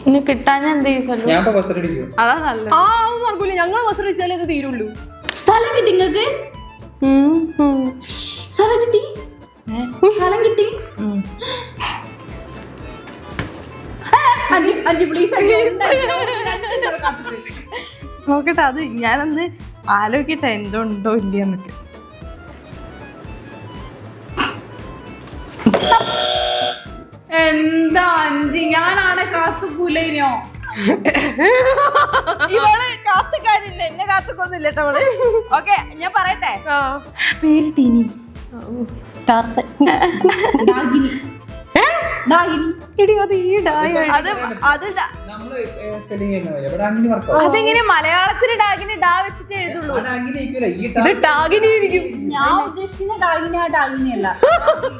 ഇനി കിട്ടാൻ എന്ത് ചെയ്യും? ഞാൻ ഇപ്പൊ ബസ് അടിക്കും. അതാ നല്ലത്. ആ ഒന്നും നടക്കൂല. ഞങ്ങൾ ബസ് അടിച്ചാലേ ഇത് തീരുള്ളൂ. സ്ഥലം കിട്ടി നിങ്ങൾക്ക്? സ്ഥലം കിട്ടി, സ്ഥലം കിട്ടി. അഞ്ച് പ്ലീസ് നോക്കട്ടെ, അത് ഞാനൊന്ന് ആലോചിക്കട്ടെ എന്തോ ഉണ്ടോ ഇല്ലയെന്നൊക്കെ. എന്താ 5? ഞാനാണ് കാത്തുക്കൂലേനോ? ഇവള് കാത്തുകാരില്ല, എന്നെ കാത്തുക്കൊന്നുമില്ല കേട്ടോ അവള്. ഓക്കെ, ഞാൻ പറയട്ടെ. പേര് ടീനി. ടാർസൻ. ഡാഗിനി. ഡാഗിനി. എടി അത് ഈ ഡായ. നമ്മള് സ്പെല്ലിംഗ് ചെയ്യുന്ന പോലെ. ഇവിടെ അങ്ങനെ വർക്ക് ആവും. അതെങ്ങനെ മലയാളത്തിന് ഡാഗിന് ഡാ വെച്ചിട്ടേ എഴുതുള്ളൂ? ഇത് ടാഗിനി ആയിരിക്കും. ഞാൻ ഉദ്ദേശിക്കുന്ന ഡാഗിനി ആ ഡാഗിനി അല്ല.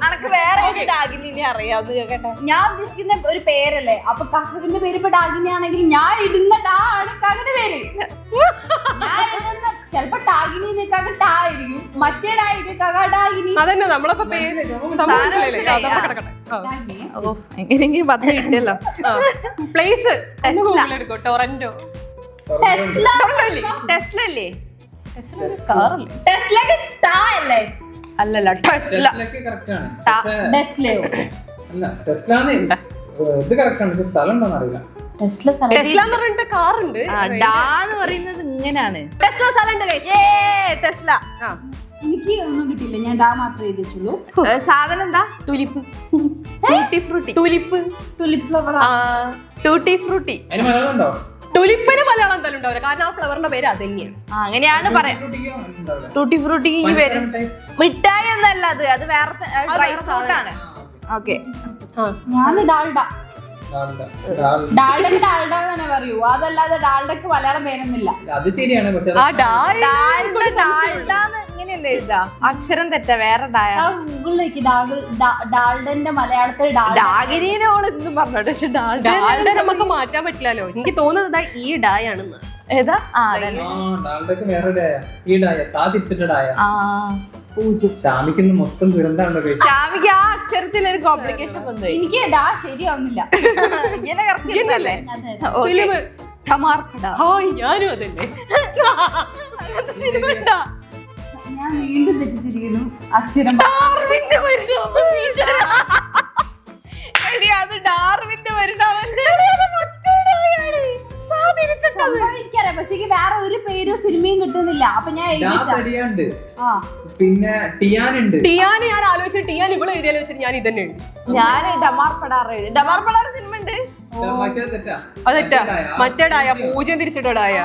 അനക്ക് വേറെ ഡാഗിനെ അറിയാവുന്ന കേട്ടെ. ഞാൻ ഉദ്ദേശിക്കുന്ന ഒരു പേരല്ലേ, അപ്പൊ കസറിന്റെ പേര് ഇപ്പൊ ഡാഗിനി ആണെങ്കിൽ ഞാൻ ഇടുന്ന ഡാ ആണ് കകന്റെ പേര്. ഞാൻ ഇടുന്ന ചിലപ്പോ ടാഗിനി ടാ ആയിരിക്കും, മറ്റേ ഡാ ഡാഗിനി. അതന്നെ നമ്മളപ്പോ പേര് സംഭവിച്ചില്ലേ? എങ്ങനെയെങ്കിലും 10 കിട്ടിയല്ലോ. പ്ലേസ് എടുക്കോ. ടൊറന്റോ. ടെസ്ല. ടെസ്ല അല്ലേ? ടെസ്ലക്ക് ടാ അല്ലേ? അല്ലല്ല, ടെസ്ല. ടെസ്ലയോ? അല്ല, ടെസ്ലാണ്. ഇത് കറക്റ്റ് ആണ്. ഇത് സ്ഥലം ഉണ്ടോന്ന് അറിയില്ല. ടെസ്ല ടെസ്ല എന്ന് പറഞ്ഞിട്ട് കാറുണ്ട്. ഡാ എന്ന് പറയുന്നത് ഇങ്ങനെയാണ്. ടെസ്ല സ്ഥലമുണ്ട്. ടെസ്ല. എനിക്ക് ഒന്നും കിട്ടിയില്ല, ഞാൻ ഡാ മാത്രമേ എഴുതിച്ചുള്ളൂ. സാധനം എന്താ? Tulip. Tutti Frooti. Tulip. Tulip flower. Tutti Frooti. അതിന് മലയാളം ഉണ്ടോ? ടുലിപ്പിന് മലയാളം എന്തായാലും ഉണ്ടാവില്ല, കാരണം ആ ഫ്ലവറിന്റെ പേര് അത് തന്നെയാണ്. അങ്ങനെയാണ് പറയാം. ഉണ്ടാവില്ല. ടൂട്ടി ഫ്രൂട്ടി വരും. മിഠായി ഒന്നല്ല അത്, അത് വേറെ ഡ്രൈ ഫ്രൂട്ട് ആണ്. ഓക്കെ, ഞാൻ ഡാൽഡ. ഡാൽഡ. ഡാൽഡക്ക് ഡാൽഡ തന്നെ പറയൂ, അതല്ലാതെ ഡാൽഡക്ക് മലയാളം പേരൊന്നുമില്ല. അത് ശരിയാണ്. പക്ഷെ ആ ഡായ ഇങ്ങനെയല്ലേ എഴുതാ? അക്ഷരം തെറ്റാ, വേറെ ഡായ. ആ ഗൂഗിളിലേക്ക് ഡാൽഡന്റെ മലയാളത്തിൽ ഡാഗിനോട് എന്തും പറഞ്ഞോട്ടെ, പക്ഷെ ഡാൽഡ നമുക്ക് മാറ്റാൻ പറ്റില്ലല്ലോ. എനിക്ക് തോന്നുന്നത് ഈ ഡായാണെന്ന്. ഏതാ? ഡാൽഡക്ക് വേറെ ഡായ. ഈ ഡായ സാധിച്ചിട്ട് ഡായ. പൂജ്യം. ശ്യാമിക്കുന്ന മൊത്തം ദുരന്താണല്ലോ കഴിച്ചത്. ശ്യാമിക്ക് ആ അക്ഷരത്തിൽ ഒരു കോംപ്ലിക്കേഷൻ വന്നു. എനിക്ക് ഡാ ശരിയാവുന്നില്ല. ഇങ്ങനെ കറക്റ്റല്ലേ? ഞാനും അതന്നെ. ഞാൻ വീണ്ടും തെറ്റിച്ചിരിക്കുന്നു. അക്ഷരം അത് ഡാർവിന്റെ എനിക്കറിയാം, പക്ഷെ എനിക്ക് വേറെ ഒരു പേരും സിനിമയും കിട്ടുന്നില്ല. അപ്പൊ ഞാൻ ഡാത്തടിയാണ്ട്. പിന്നെ ടിയാനുണ്ട്. ടിയാൻ ഞാൻ ആലോചിച്ചു. ടിയാൻ ഇവിടെ എഴുതിയാലോ വെച്ചിട്ട് ഞാൻ ഇതന്നെ എഴുതി. ഞാൻ ഡമാർ പടാർ എഴുതി. ഡമാർ പടാർ സിനിമ ഉണ്ട്. അതെറ്റാ, മറ്റേ ഡായ 0 തിരിച്ചിട്ട ഡായ.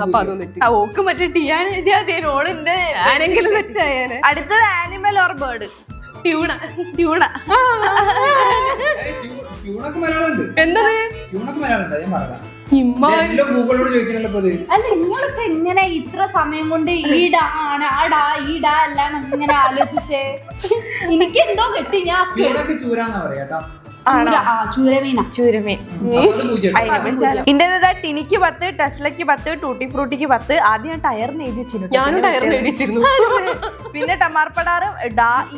അപ്പൊ അതൊന്നും തെറ്റി. ഓക്ക് മറ്റേ ടിയാൻ എഴുതിയാ ഓളിന്റെ ആരെങ്കിലും തെറ്റായാനെ. അടുത്തത് animal or bird. Tuna. Tuna. ട്യൂണൊക്കെ മലയാളം ഉണ്ട്. എന്തത്? ട്യൂണൊക്കെ മലയാളം ഉണ്ട്. ഞാൻ പറയാം. ഗൂഗിളോട് ചോദിക്കണല്ലോ. അല്ല, നിങ്ങളൊക്കെ എങ്ങനെ ഇത്ര സമയം കൊണ്ട് ഈ ഡാ ആണ് ആ ഡാ ഈ ഡാ എല്ലാം ഇങ്ങനെ ആലോചിച്ചേ? എനിക്ക് എന്തോ കിട്ടി. ഞാൻ ചൂരാന്നാ പറയാ കേട്ടോ. ചൂരമീന. ചൂരമീൻ. ഇന്റേതാ ടിനിക്ക് 10, ടെസ്ലക്ക് 10, ടൂട്ടി ഫ്രൂട്ടിക്ക് 10. ആദ്യം ഞാൻ ടയറിന് എഴുതി വെച്ചിരുന്നു. ഞാനും ടയറിന് എഴുതിച്ചിരുന്നു. പിന്നെ ടമാർപ്പടാറ്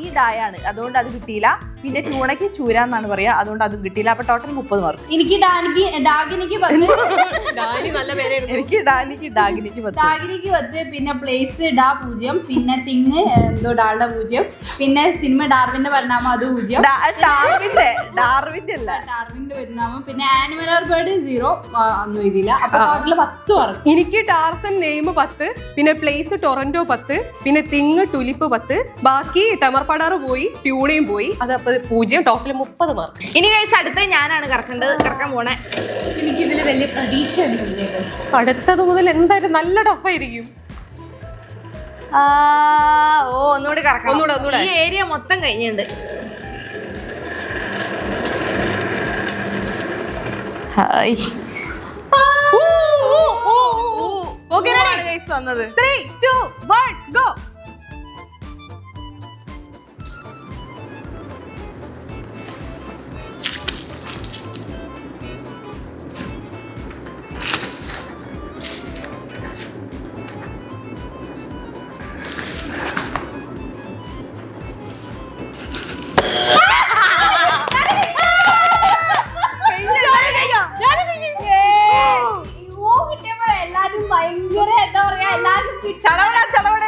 ഈ ഡായാണ്, അതുകൊണ്ട് അത് കിട്ടിയില്ല. പിന്നെ ചൂണയ്ക്ക് ചൂര എന്നാണ് പറയാ, അതുകൊണ്ട് അതും കിട്ടിയില്ല. അപ്പൊ ടോട്ടൽ 30 മാർക്ക്. എനിക്ക് ഡാഗിനിക്ക് 10, നല്ല പേര്. എനിക്ക് ഡാഗിനിക്ക് 10, ഡാഗിനിക്ക് 10, പിന്നെ പ്ലേസ് ഡാ 0, പിന്നെ തിങ് എന്തോ ഡാളുടെ 0, പിന്നെ സിനിമ ഡാർവിന്റെ പരിണാമം അത് 0, ഡാർവിന്റെ അല്ല, ഡാർവിന്റെ പരിണാമം, പിന്നെ ആനിമൽ ഓർ ബേർഡ് 0 ഒന്നും എഴുതിയില്ല. അപ്പൊ ടോട്ടൽ 10 മാർക്ക്. എനിക്ക് ടാർസൻ നെയിം 10, പിന്നെ പ്ലേസ് ടൊറന്റോ 10, പിന്നെ തിങ് ടുലിപ്പ് 10, ബാക്കി ടെമർപടാറ് പോയി, ട്യൂണയും പോയി, അത് 0, ടോട്ടൽ 30 മാർക്ക്. ഇനി ഗൈസ് അടുത്ത ഞാനാണ് കറക്കാൻ പോണേ. എനിക്ക് ഇതിൽ വലിയ പ്രതീക്ഷ ഒന്നുമില്ല. അടുത്തത് മുതൽ എന്തായാലും നല്ല ടഫായിരിക്കും. ഒന്നുകൂടി കറക്കാം. ഒന്നുകൂടെ. ഈ ഏരിയ മൊത്തം കഴിഞ്ഞിട്ടുണ്ട്. ഹായ്. വന്നത് 3, 2, 1, go. എല്ലാരും ഭയങ്കര എന്താ പറയാ, എല്ലാരും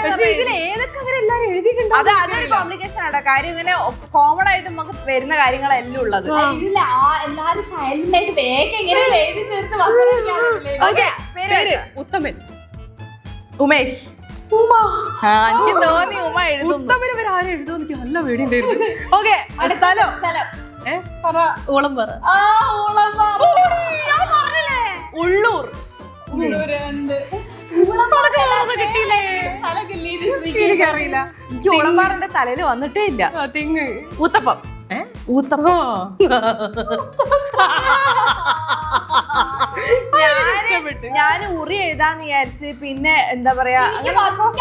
പക്ഷെ ഇതിൽ ഏതൊക്കെ അവരെല്ലാരും എഴുതിയിട്ടുണ്ട്. അതൊരു കോംപ്ലിക്കേഷൻ ആണ്. കാര്യം ഇങ്ങനെ കോമൺ ആയിട്ട് നമുക്ക് വരുന്ന കാര്യങ്ങളെല്ലാം ഉള്ളത്. ഇതില്ല എല്ലാരും സൈലന്റ് ആയിട്ട് വേഗം എങ്ങനെ എഴുതി തീർത്ത് പേര് ഉത്തമൻ, ഉമേഷ്, എനിക്ക് തോന്നി ഉമ എഴുതും. ഉത്തമൻ ഇവരാരും എഴുതുമെന്ന് എനിക്ക് നല്ല പേടിയുണ്ടായിരുന്നു. ഓക്കെ, സ്ഥലം ഊളംപാറ. ഉള്ളൂർ. എനിക്കറിയില്ല. എനിക്ക് ഉളമ്പാറിന്റെ തലയിൽ വന്നിട്ടേ ഇല്ല. തിങ് ഊത്തപ്പം. ഞാൻ ഉറി എഴുതാന്ന് വിചാരിച്ച്, പിന്നെ എന്താ പറയാ,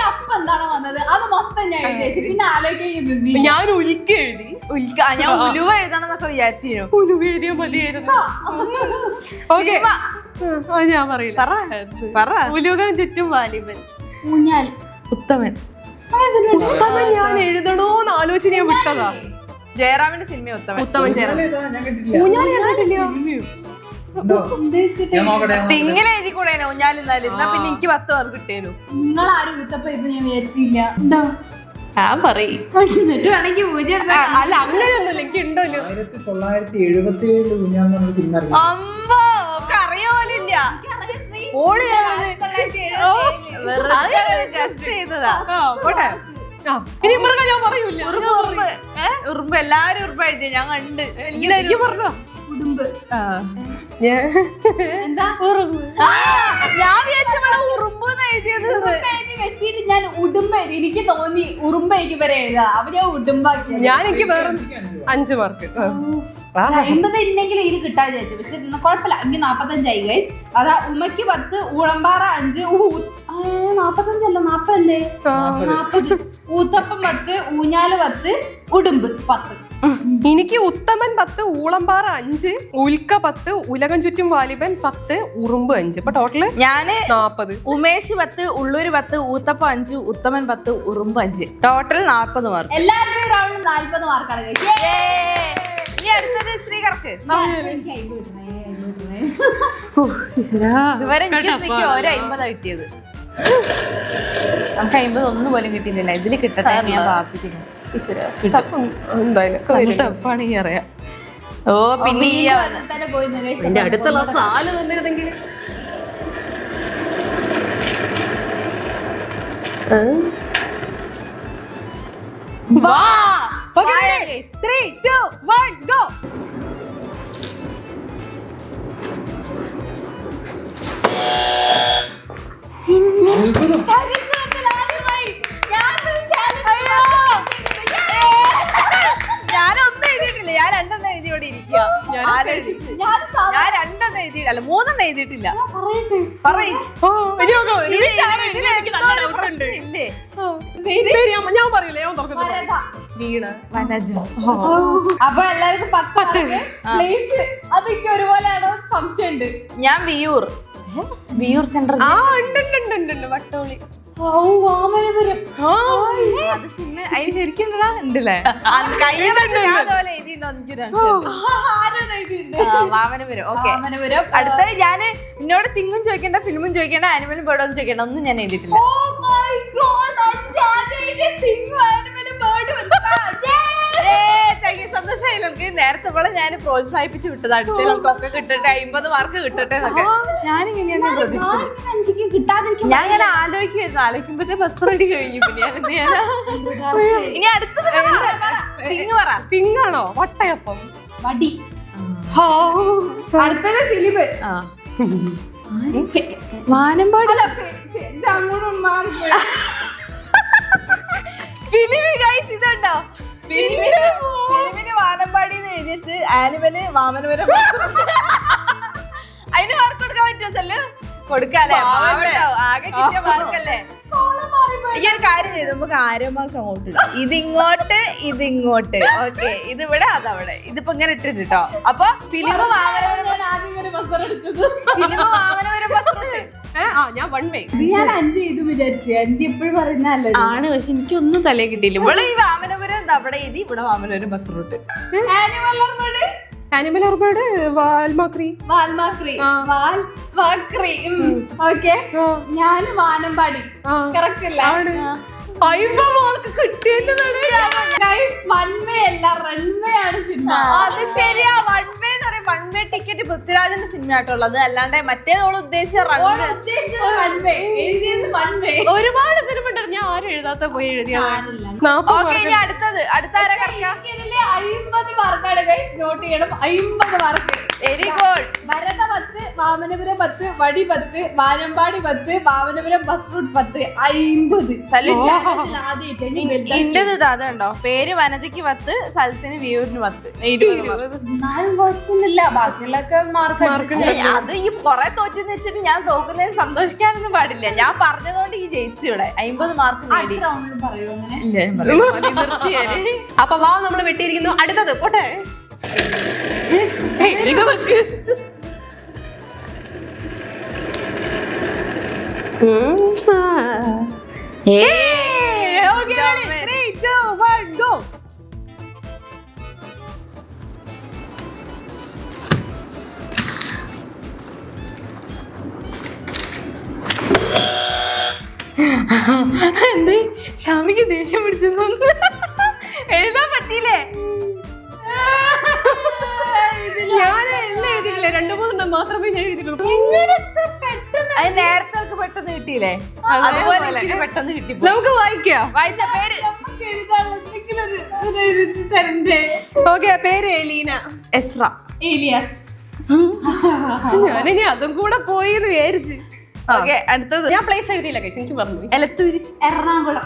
അപ്പം എന്താണോ വന്നത് അത് മൊത്തം ഞാൻ എഴുതി. പിന്നെ ആലോചിക്കാൻ ഞാൻ ഉൽക്ക എഴുതി. ഞാൻ ഉലുവ എഴുതണം എന്നൊക്കെ വിചാരിച്ചിരുന്നു. ഉലുവ എഴുതിയ മതിയായിരുന്നു. ഓക്കെ, ഞാൻ പറയില്ല. ഉലുകം ചുറ്റും വാലിബൻ. ഊഞ്ഞാൽ. ഉത്തമൻ. ഉത്തമൻ ഞാൻ എഴുതണോന്ന് ആലോചിച്ച് ഞാൻ വിട്ടതാ. ജയറാമിന്റെ സിനിമ ഉത്തമൻ. ജയറാം. ഞാൻ കേട്ടിട്ടില്ല. ഊഞ്ഞാൽ ഞാൻ കണ്ടില്ല. ഞാൻ നോക്കട്ടെ. തിങ്ങനെ എഴുതി കൂടെ ഊഞ്ഞാലിന്നാലും. എന്നാ പിന്നെ എനിക്ക് 10 മാർക്ക് കിട്ടിയേനു. നിങ്ങളാരും ഊത്തപ്പം ഇത് ഞാൻ വിചാരിച്ചില്ല. എന്താ ഞാൻ പറയും. എന്നിട്ട് വേണമെങ്കിൽ പൂജ അല്ല, അങ്ങനെയൊന്നുമില്ല. എനിക്ക് ഉണ്ടല്ലോ 1977 ഊഞ്ഞാൽ എന്ന സിനിമ ഇറങ്ങി. അമ്പോ ഒക്കെ അറിയോലില്ല. ഇനി മൃഗം ഞാൻ പറയൂല. ഉറുമ്പ് എല്ലാരും ഉറുമ്പ് എഴുതിയ ഞാൻ കണ്ട്. എനിക്ക് പറഞ്ഞോ ഉടുമ്പ്. എന്താ ഞാൻ വിചാരിച്ചപ്പോഴാണ് ഉറുമ്പ് എഴുതിയത്. വെട്ടിയിട്ട് ഞാൻ ഉടുമ്പ എഴുതി. എനിക്ക് തോന്നി ഉറുമ്പേക്ക് വരെ എഴുതാ. അവര് ഉടുമ്പാക്കി. ഞാൻ എനിക്ക് വേറെ 5 മാർക്ക്. 50 ഇല്ലെങ്കിൽ ഇത് കിട്ടാൻ വിചാരിച്ചു. പക്ഷെ കുഴപ്പമില്ല. എനിക്ക് 45 ആയി ഗൈസ്. അതാ ഉമയ്ക്ക് 10, ഊളമ്പാറ 5, 45 അല്ല 40 അല്ലേ? 40. ഊത്തപ്പം 10, ഊഞ്ഞാല് 10, ഉടുമ്പ് 10. എനിക്ക് ഉത്തമൻ 10, ഊളമ്പാറ 5, ഉൽക്ക 10, ഉലകം ചുറ്റും വാലിബൻ 10, ഉറുമ്പ് 5. ഇപ്പൊ ടോട്ടല് ഞാന് 40. ഉമേഷ് 10, ഉള്ളൂര് 10, ഊത്തപ്പം 5, ഉത്തമൻ 10, ഉറുമ്പ് 5. Total 40 mark. എല്ലാവരും റൗണ്ടിൽ 40 മാർക്കാണ് ഗൈസ്. ഇനി അടുത്തത് ശ്രീകർക്ക്. ഇതുവരെ എനിക്ക് ശ്രീക്ക് ഓരോ 50 കിട്ടിയത്. നമുക്ക് 50 ഒന്നും പോലും കിട്ടിയില്ല. ഇതില് കിട്ടട്ടെ ഞാൻ പ്രാർത്ഥിക്കുന്നു. ടഫാണ് ഈ അറിയാം. ഓ പിന്നെ എന്റെ അടുത്തുള്ള സാല് തന്നിരുന്നെങ്കിൽ. വാ. 3, 2, 1, go. ഞാനൊന്നും എഴുതിയിട്ടില്ല. ഞാൻ 2 എഴുതിയോടെ ഇരിക്കുക. ഞാൻ 2 എഴുതിയിട്ടല്ല, 3 എഴുതിയിട്ടില്ല. ഞാൻ പറയില്ല. ഞാൻ വീണ വനജ. അപ്പൊ എല്ലാവർക്കും 10 പ്ലേസ് അതൊക്കെ ഒരുപോലെയാണോ സംശയമുണ്ട്. ഞാൻ വിയൂർ സെന്റർ. ഉണ്ട് വട്ടോളി. വാമനപുരം. അത് സിനിമ അതിൽ ശരിക്കും ഉണ്ടല്ലേ അതുപോലെ എഴുതിയിട്ടുണ്ടോ വാമനപുരം. ഓക്കെ, വാമനപുരം. അടുത്ത ഞാൻ എന്നോട് തിങ്ങും ചോദിക്കേണ്ട ഫിലിമും ചോദിക്കേണ്ട ആനിമലും ബേർഡും ചോദിക്കേണ്ട ഒന്നും ഞാൻ എഴുതിയിട്ടില്ല. സന്തോഷമായി. നേരത്തെ പോലെ ഞാൻ പ്രോത്സാഹിപ്പിച്ച് വിട്ടത് അടുത്തവർക്കൊക്കെ കിട്ടട്ടെ, 50 മാർക്ക് കിട്ടട്ടെ എന്നൊക്കെ ഞാനിങ്ങനെയാണ് പ്രതീക്ഷിച്ചത്. ഞാൻ ഇങ്ങനെ ആലോചിക്കുമ്പോഴത്തെ ബസ് റെഡി കഴിഞ്ഞു. പിന്നെ ഞാൻ എന്ത് ചെയ്യാനാ? ഇനി അടുത്തത് തിങ് പറ. തിങ്ങാണോ? വട്ടയപ്പം. വടി. അടുത്തത് ഫിലിം. വാനമ്പാടി ഫിലിമി ഗൈസ്. ഇതുണ്ടോ ഫിലിമിന് വാനമ്പാടി എന്ന് എഴുതിച്ച് ആനിമല് വാമനപുരം. അതിന് മാർക്ക് കൊടുക്കാൻ പറ്റുമോ? കൊടുക്കാല്ലേ? ആകെ കിട്ടിയ മാർക്കല്ലേ? ഈ ഒരു കാര്യം ചെയ്ത് നമുക്ക് ആരോമാർക്ക് അങ്ങോട്ട് ഇടാം. ഇതിങ്ങോട്ട് ഇതിങ്ങോട്ട്. ഓക്കെ, ഇതിവിടെ അതവിടെ. ഇതിപ്പോ ഇങ്ങനെ ഇട്ടിട്ട് കേട്ടോ. അപ്പൊ ഫിലിം വാമനപുരം ഞാൻ 1 വേ. ഞാൻ 5 ചെയ്തു വിചാരിച്ചു. 5 എപ്പോഴും പറയുന്നല്ലേ ആണ്, പക്ഷെ എനിക്കൊന്നും തലേ കിട്ടിയില്ല. ഇവിടെ ഈ വാമനപുരം അവിടെ എഴുതി, ഇവിടെ വാമനപുരം ബസ് റൂട്ട്. ആനിമൽ ഓർമ്മയോട് വാൽമാക്രി. ഓക്കെ, ഞാൻ വാനമ്പാടി. കറക്റ്റ് അല്ല? വൺവേ അല്ല, റൺവേ ആണ് സിനിമ. അത് ശരിയാ. വൺവേ എന്ന് പറയും. വൺവേ ടിക്കറ്റ് പൃഥ്വിരാജിന്റെ സിനിമ ആയിട്ടുള്ളത്, അല്ലാണ്ട് മറ്റേതോളം ഉദ്ദേശിച്ച റൺവേ. ഒരുപാട് സിനിമ ഉണ്ടായിരുന്നു. ഞാൻ ആരും എഴുതാത്ത പോയി എഴുതിയ. ഇനി അടുത്തത് അടുത്താരാ? 50 മാർക്കാണ് ഗൈസ്, നോട്ട് ചെയ്യണം. 50 mark. Very good. Bharatha 10, Vamanapuram 10, വടി 10, വാനമ്പാടി 10, വാമനപുരം ബസ് റൂട്ട് 10. 50. ഇന്റത് അതുണ്ടോ? പേര് വനജയ്ക്ക് 10, സ്ഥലത്തിന് വ്യൂവിന് 10. 20 ബാക്കിയുള്ളൊക്കെ മാർക്ക്. അത് ഈ കൊറേ തോറ്റെന്ന് വെച്ചിട്ട് ഞാൻ തോക്കുന്നതിന് സന്തോഷിക്കാനൊന്നും പാടില്ല. ഞാൻ പറഞ്ഞതുകൊണ്ട് ഈ ജയിച്ചു. ഇവിടെ 50 മാർക്ക് നേടി. പറയൂ അങ്ങനെ. അപ്പൊ വാ, നമ്മള് വെട്ടിയിരിക്കുന്നു. അടുത്തത് പോട്ടെ. എന്തേ ഷാമിക്ക് ദേഷ്യം പിടിച്ചു? എഴുതാൻ പറ്റിയില്ലേ? ഞാൻ എല്ലാം എഴുതിയില്ല, 2-3 മാത്രമേ ഞാൻ എഴുതിയിട്ടുള്ളൂ. അത് നേരത്തെ പെട്ടെന്ന് കിട്ടിയില്ലേ? അതുപോലെ എനിക്ക് പെട്ടെന്ന് കിട്ടി. നമുക്ക് വായിക്കാം. വായിച്ച പേര് ഓക്കെ, പേര് എലീന. എസ്ര. ഏലിയാസ്. ഞാനിനി അതും കൂടെ പോയി എന്ന് വിചാരിച്ചു. ഓക്കെ, അടുത്തത്. ഞാൻ പ്ലേസ് എഴുതിയില്ല, എനിക്ക് പറഞ്ഞു. എലത്തൂര്. എറണാകുളം.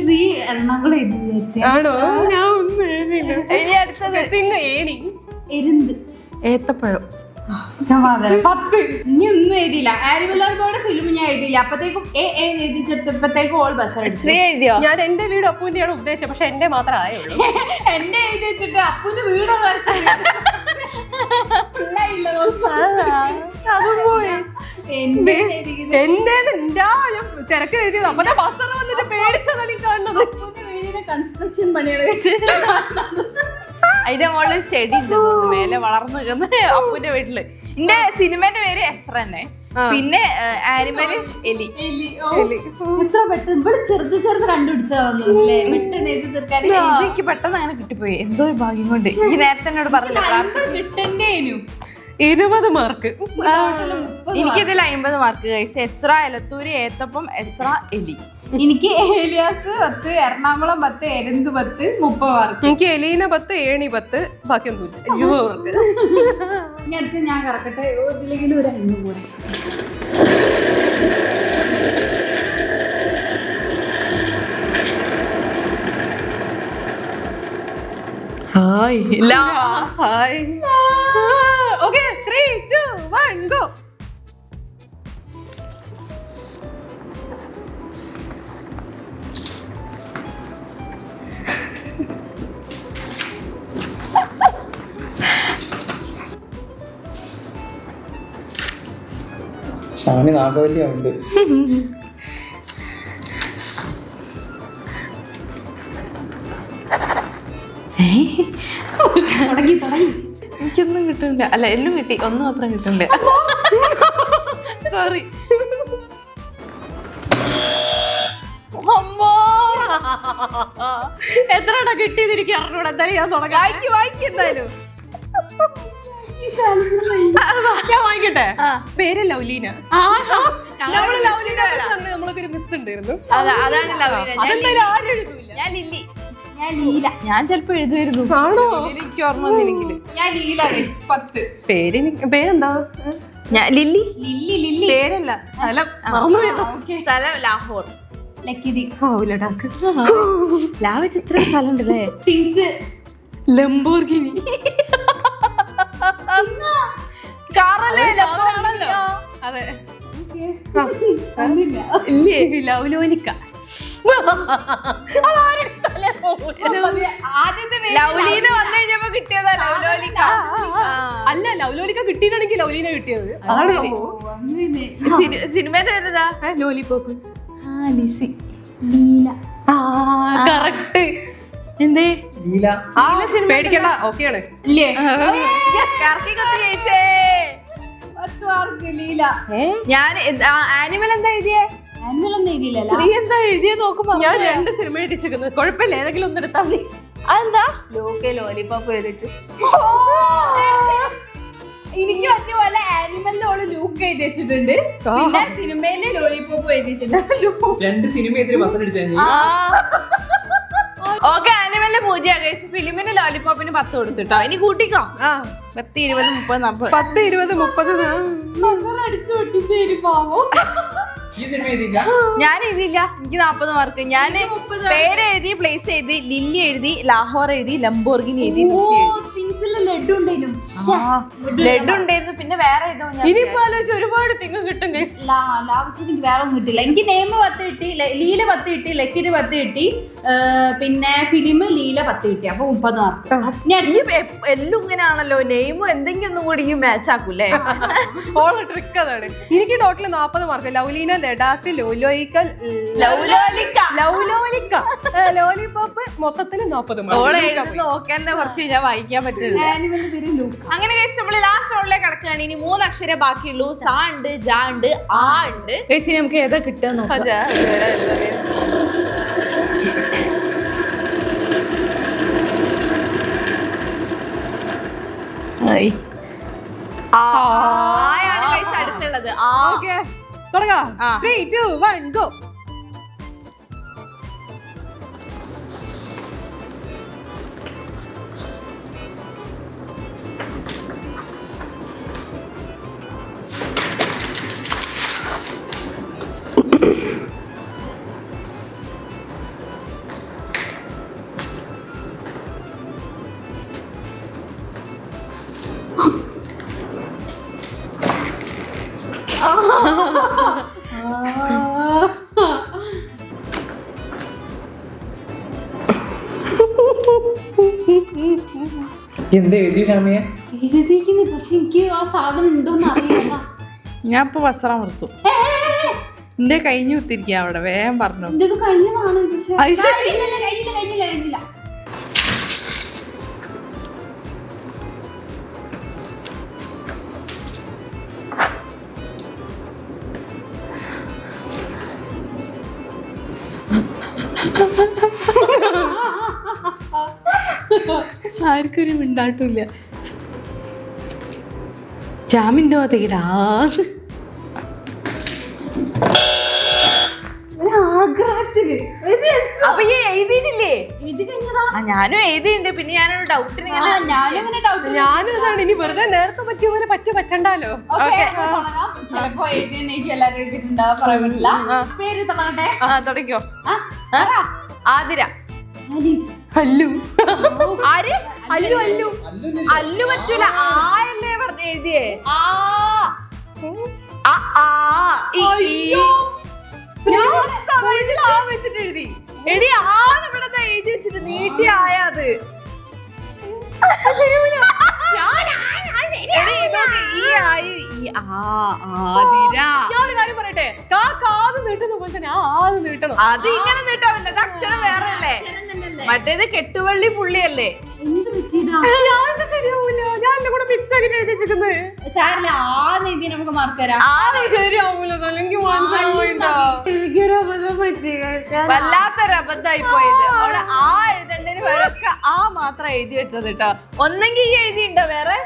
ശ്രീ എറണാകുളം എഴുതി വിചാരിച്ചേ. ആണോ? ഞാൻ ഒന്നും എഴുതിയില്ല. ഇനി അടുത്തത്. ഏണി. എരുന്ത്. ഏത്തപ്പഴം. 10. ഇനി ഒന്നും എഴുതിയില്ല. ആനിമൽ ഫിലിം ഞാൻ എഴുതിയില്ല. അപ്പത്തേക്കും എഴുതിച്ചപ്പോഴത്തേക്കും ഓൾ ബസ് അടിച്ചു. ശ്രീ എഴുതിയോ? ഞാൻ എന്റെ വീട് അപ്പൂന്റെയാണ് ഉദ്ദേശിച്ചത്, പക്ഷെ എന്റെ മാത്രമേ ആയുള്ളൂ. എന്റെ എഴുതി വെച്ചിട്ട് അപ്പൂന്റെ വീട് തിരക്ക് എഴുതിയത്. അപ്പൊ ബസ് വന്നിട്ട് പേടിച്ചതാണ് ഈ കാണുന്നത്. വീടിന്റെ കൺസ്ട്രക്ഷൻ പണിയാണ്. അതിന്റെ മുകളിൽ ചെടി ഉണ്ട് മേലെ വളർന്നു നിൽക്കുന്ന അപ്പൂന്റെ വീട്ടില്. എന്റെ സിനിമന്റെ പേര് എസ്ര തന്നെ. പിന്നെ ആനിമല് എലി. എത്ര പെട്ടെന്ന് ഇവിടെ ചെറുത് കണ്ടുപിടിച്ചതാന്നല്ലേ പെട്ടെന്ന് എഴുതി തീർക്കാൻ. എനിക്ക് പെട്ടെന്ന് അങ്ങനെ കിട്ടിപ്പോയി. എന്തോ ഭാഗ്യം കൊണ്ട്. ഈ നേരത്തെ എന്നോട് പറഞ്ഞില്ല കിട്ടണ്ടേനു. 20 മാർക്ക്. എനിക്കിതിൽ 50 മാർക്ക് ഗൈസ്. എസ്ര, എലത്തൂര്, ഏത്തപ്പം, എസ്ര, എലി. എനിക്ക് ഏലിയാസ് 10, എറണാകുളം 10, എരുന്ത് 10, 30 മാർക്ക്. എനിക്ക് എലീന 10, ഏണി 10, ബാക്കിയൊന്നുമില്ല. 20 മാർക്ക്. ഇനി അടുത്ത് ഞാൻ കറക്കട്ടെ. ഇതിലെങ്കിലും ഒരു 5 പോലെ. Hi. Hi. Okay, 3, 2, 1, go. Chami Nagavalli ഉണ്ട്. എനിക്കൊന്നും കിട്ടുന്നില്ല. അല്ല എല്ലാം കിട്ടി, ഒന്നും അത്ര കിട്ടുന്നില്ല. സോറി. എത്ര കിട്ടിയത് എനിക്ക് അറിഞ്ഞൂടെ. എന്തായാലും ഞാൻ തുടങ്ങാം. വായിക്കും എന്തായാലും. ഞാൻ വായിക്കട്ടെ. പേര് ലൗലീന. നമ്മളൊക്കെ മിസ് ഉണ്ടായിരുന്നു. അതാണ് ലൗലീന. അതെന്തായാലും ആരും എഴുതൂല. ഞാൻ ലില്ലി. ഞാൻ ലീല. ഞാൻ ചിലപ്പോ എഴുതുമായിരുന്നു. ആണോ? എനിക്ക് ഓർമ്മ വന്നില്ലെങ്കില്. ഞാൻ ലീല 10. പേരെന്താ? ഞാൻ ലില്ലി. Lily lily. പേരല്ല, സ്ഥലം മറന്നു. സ്ഥലം ലാഹോർ. ലക്കിടി. ലഡാക്ക്. ലാ വെച്ച് ഇത്ര സ്ഥലം ഉണ്ടല്ലേ? തിങ്സ്. ലംബോർഗിനി. കാറല്ലേ? അതെ. കണ്ടില്ല. ഇല്ലേ, ലൗലോലിക്ക. ആദ്യത്തെ ലൗലീന വന്നു കഴിഞ്ഞപ്പോ കിട്ടിയതാ ലൗലോലിക്ക. അല്ല, ലൗലോലിക്ക കിട്ടിയിട്ടാണെങ്കിൽ ലൗലീന കിട്ടിയത്. സിനിമയുടെ പേരെന്താ? ലോലിപോപ്പ്. ലിസി. ലീല. കറക്റ്റ്. എന്തേ? ലീല. പേടിക്കണ്ട, ഓക്കെയാണ്. ഇല്ലേ? ജയിച്ചേ. 10 മാർക്ക് ലീല. ഞാൻ ആനിമൽ എന്താ എഴുതിയേ? ആനിമലൊന്നും എഴുതിയില്ല. സ്ത്രീ എന്താ എഴുതിയ നോക്കുമ്പോ ഞാൻ 2 സിനിമ എഴുതിച്ചിരിക്കുന്നത്. കുഴപ്പമില്ല, ഏതെങ്കിലും ഒന്ന് എടുത്താൽ മതി. അതെന്താ? ലോക്കെ ലോലിപോപ്പ് എഴുതിട്ട്. എനിക്ക് പറ്റിയ പോലെ ആനിമലിന്റെ ഓള് ലൂക്ക് എഴുതി വെച്ചിട്ടുണ്ട്. പിന്നെ സിനിമയിലെ ലോലിപോപ്പ് എഴുതിച്ചിട്ടുണ്ട്. 2 സിനിമ എത്തിരി ബസ്സിലടിച്ചു. ഓക്കെ, ആനിമലിന്റെ പൂജ. ഫിലിമിന് ലോലിപോപ്പിന് 10 കൊടുത്തിട്ടോ. ഇനി കൂട്ടിക്കോ. 10, 20, 30, 40. 10, 20, 30. അടിച്ചു പൊട്ടിച്ചേരി പാവോ. ഈ സിനിമ എഴുതിയില്ല. ഞാൻ എഴുതിയില്ല. എനിക്ക് 40 മാർക്ക്. ഞാൻ പേര് എഴുതി, പ്ലേസ് എഴുതി, ലില്ലി എഴുതി, ലാഹോർ എഴുതി, ലംബോർഗിനി എഴുതി, ലഡു ഉണ്ടായിരുന്നു. ലഡു ഉണ്ടായിരുന്നു. പിന്നെ വേറെ ഏതോ ഞാൻ ഇനിയിപ്പോ ആലോചിച്ച് ഒരുപാട് തിങ്ങ് കിട്ടും. ലാഭിച്ചത് എനിക്ക് വേറെ ഒന്നും കിട്ടില്ല. എനിക്ക് നെയിം 10 കിട്ടി, ലീല 10 കിട്ടി, ലക്കിഡ് 10 കിട്ടി, പിന്നെ ഫിലിം ലീല 10 കിട്ടി. അപ്പൊ 30 മാർക്ക്. എല്ലാം ഇങ്ങനെയാണല്ലോ. നെയിമും എന്തെങ്കിലും ഒന്നും കൂടി ഈ മാച്ച് ആക്കൂല്ലേ? ഓള് ട്രിക്ക് അതാണ്. എനിക്ക് ടോട്ടൽ 40 മാർക്ക്. ലൗലീന, ലഡാക്ക്, ലോലോലിക്ക, ലോലിപോപ്പ് മൊത്തത്തില് 40 ഓളെ മാർക്ക്. എഴുതുന്ന നോക്കാൻ കുറച്ച് കഴിഞ്ഞാൽ വായിക്കാൻ പറ്റില്ല. ആനിമലിന്റെ പേര് ലൂക്ക. അങ്ങനെ കഴിച്ച് നമ്മള് ലാസ്റ്റ് റൗണ്ടിലേക്ക് കടക്കുകയാണ്. ഇനി 3 അക്ഷരം ബാക്കിയുള്ളൂ. സാ ഉണ്ട്, ജാ ഉണ്ട്, ആ ഉണ്ട്. കഴിച്ച് നമുക്ക് ഏതാ കിട്ടുക നോക്കാം. ആയാണ് കഴിച്ച് അടുത്തുള്ളത്. ആ. ഓക്കേ, തുടങ്ങാം. 3, 2, 1, go. എന്താ എഴുതി ഷാമിയെ? എഴുതിയിരിക്കുന്നത് പക്ഷെ എനിക്ക് ആ സാധനം ഉണ്ടോന്ന് അറിയില്ല. ഞാൻ ഇപ്പൊ വസ്ത്രം കൊടുത്തു. എന്റെ കഴിഞ്ഞു കുത്തിരിക്കുക അവിടെ. വേഗം പറഞ്ഞു. എന്റെ ഇത് കഴിഞ്ഞതാണ്. പക്ഷെ ഐശ്വര്യ. കഴിഞ്ഞില്ല. ആർക്കൊരു മിണ്ടാട്ടില്ല. ജാമിന്റെ തേടാ. ആഗ്രഹത്തിന് അപ്പൊ ഈ എഴുതിയിട്ടില്ലേ? എഴുതി കഴിഞ്ഞതാ. ഞാനും എഴുതിയിട്ടുണ്ട്. പിന്നെ ഞാനൊരു ഡൗട്ടിന് ഞാനും ഡൗട്ട്. ഞാനും ഇതാണ്. ഇനി വെറുതെ നേരത്തെ പറ്റിയ പോലെ പറ്റണ്ടല്ലോ. ചിലപ്പോ എഴുതി എല്ലാരും എഴുതിയിട്ടുണ്ടാവും, പറയാൻ പറ്റില്ല. പേര് തുടങ്ങട്ടെ. തുടങ്ങിക്കോ. ആതിര. അല്ലു. ആര്? അല്ലു. അല്ലു പറ്റൂല. ആയല്ലേ പറഞ്ഞ് എഴുതിയേ? വെച്ചിട്ട് എഴുതി. എടി ഇവിടെ എഴുതി വെച്ചിട്ട് നീട്ടി ആയത്. ഈ ആയി ഞാനൊരു കാര്യം പറയട്ടെ, കാത് നീട്ടുന്ന പോലെ തന്നെ ആത് നീട്ടണം. അത് ഇങ്ങനെ നീട്ടാൻ പറ്റില്ല, അക്ഷരം വേറെ അല്ലേ. മറ്റേത് കെട്ടുവള്ളി പുള്ളിയല്ലേ. ഞാൻ ശരിയാവൂല, ഞാൻ എന്നെ കൂടെ ഫിക്സ് ആക്കിട്ട് എഴുതിച്ചിരിക്കുന്നത്. സാറില്ല ആ നീതി നമുക്ക് മാർക്ക് തരാം. ശരിയാവൂല, അല്ലെങ്കിൽ വല്ലാത്തൊരു അബദ്ധമായി പോയത്. അവിടെ ആ എഴുതേണ്ടതിന് വേറൊക്കെ ആ മാത്രം എഴുതി വെച്ചത് കേട്ടോ. ഒന്നെങ്കിൽ ഈ എഴുതിണ്ടോ വേറെ?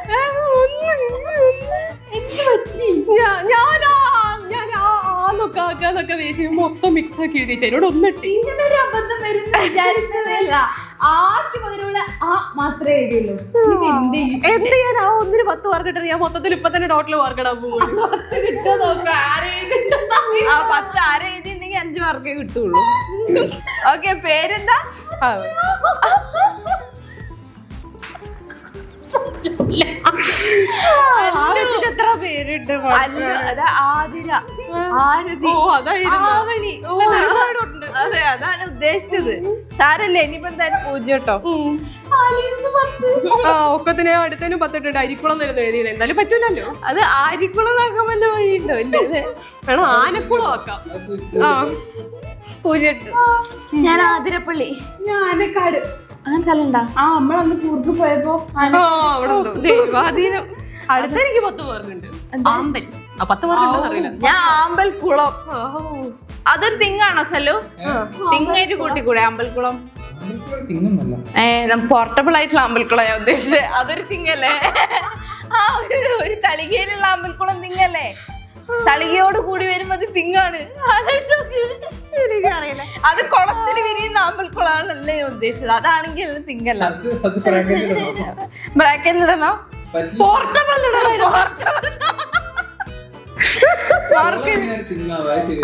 ഞാനൊക്കെ വേച്ച് മൊത്തം മിക്സ് ആക്കി എഴുതിച്ചു. എന്നോട് ഒന്നിട്ട് ഇങ്ങനെ ഒരു അബദ്ധം വരുന്ന വിചാരിച്ചതല്ല. ആർക്ക് പകരമുള്ള ആ മാത്രമേ എഴുതിയുള്ളൂ. എന്ത് ഞാൻ ആ 1-ന് 10 മാർക്ക് കിട്ടണം. ഞാൻ മൊത്തത്തിൽ ഇപ്പൊ തന്നെ ടോട്ടൽ മാർക്ക് ഇടാൻ പോകും. 10 കിട്ടുമോ നോക്കാം. ആ 10 എഴുതിണ്ടെങ്കിൽ 5 മാർക്കേ കിട്ടുള്ളൂ. ഓക്കെ, പേരെന്താ? എത്ര പേരുണ്ട്? ആതിര, ആരതി, ആവണി. അതെ, അതാണ് ഉദ്ദേശിച്ചത്. സാരല്ലേ, ഇനിയിപ്പോ എന്തായാലും 0 കേട്ടോ. ഒക്കത്തിന് അടുത്തതിനും 10 ഇട്ടുണ്ട്. അരിക്കുളം വരുന്ന എഴുതിയത് എന്തായാലും പറ്റൂലല്ലോ. അത് ആരിക്കുളം ആക്കാൻ വല്ല വഴിയുണ്ടോ? ഇല്ലേ, വേണം ആനക്കുളം ആക്കാം. 0. ഞാൻ ആതിരപ്പള്ളി. ഞാൻ ആനക്കാട്. അങ്ങനെ സ്ഥലം ഉണ്ടാ? നമ്മളന്ന് കൂർക്ക് പോയപ്പോ അവിടെ ഉണ്ടോ? ദൈവാധീനം. അടുത്ത എനിക്ക് 10 മാർക്കുണ്ട്. ആമ്പൽ 10 മാർക്ക് അറിയില്ല. ഞാൻ ആമ്പൽക്കുളം. അതൊരു തിങ്ങാണോ സലു? തിങ്ങായിട്ട് കൂട്ടിക്കൂടെ ആമ്പൽക്കുളം? പോർട്ടബിൾ ആയിട്ടുള്ള അമ്പൽക്കുളം ഞാൻ ഉദ്ദേശിച്ചത്. അതൊരു തിങ്ങല്ലേ? ആ ഒരു തളികയിലുള്ള അമ്പൽക്കുളം തിങ്ങല്ലേ? തളികയോട് കൂടി വരുമ്പോ അത് തിങ്ങാണ്. അത് കുളത്തിൽ വിരിയുന്ന ആമ്പൽക്കുളാണല്ലേ ഉദ്ദേശിച്ചത്. അതാണെങ്കിൽ തിങ്ങല്ല. ബ്രാക്കറ്റിലിടണോ?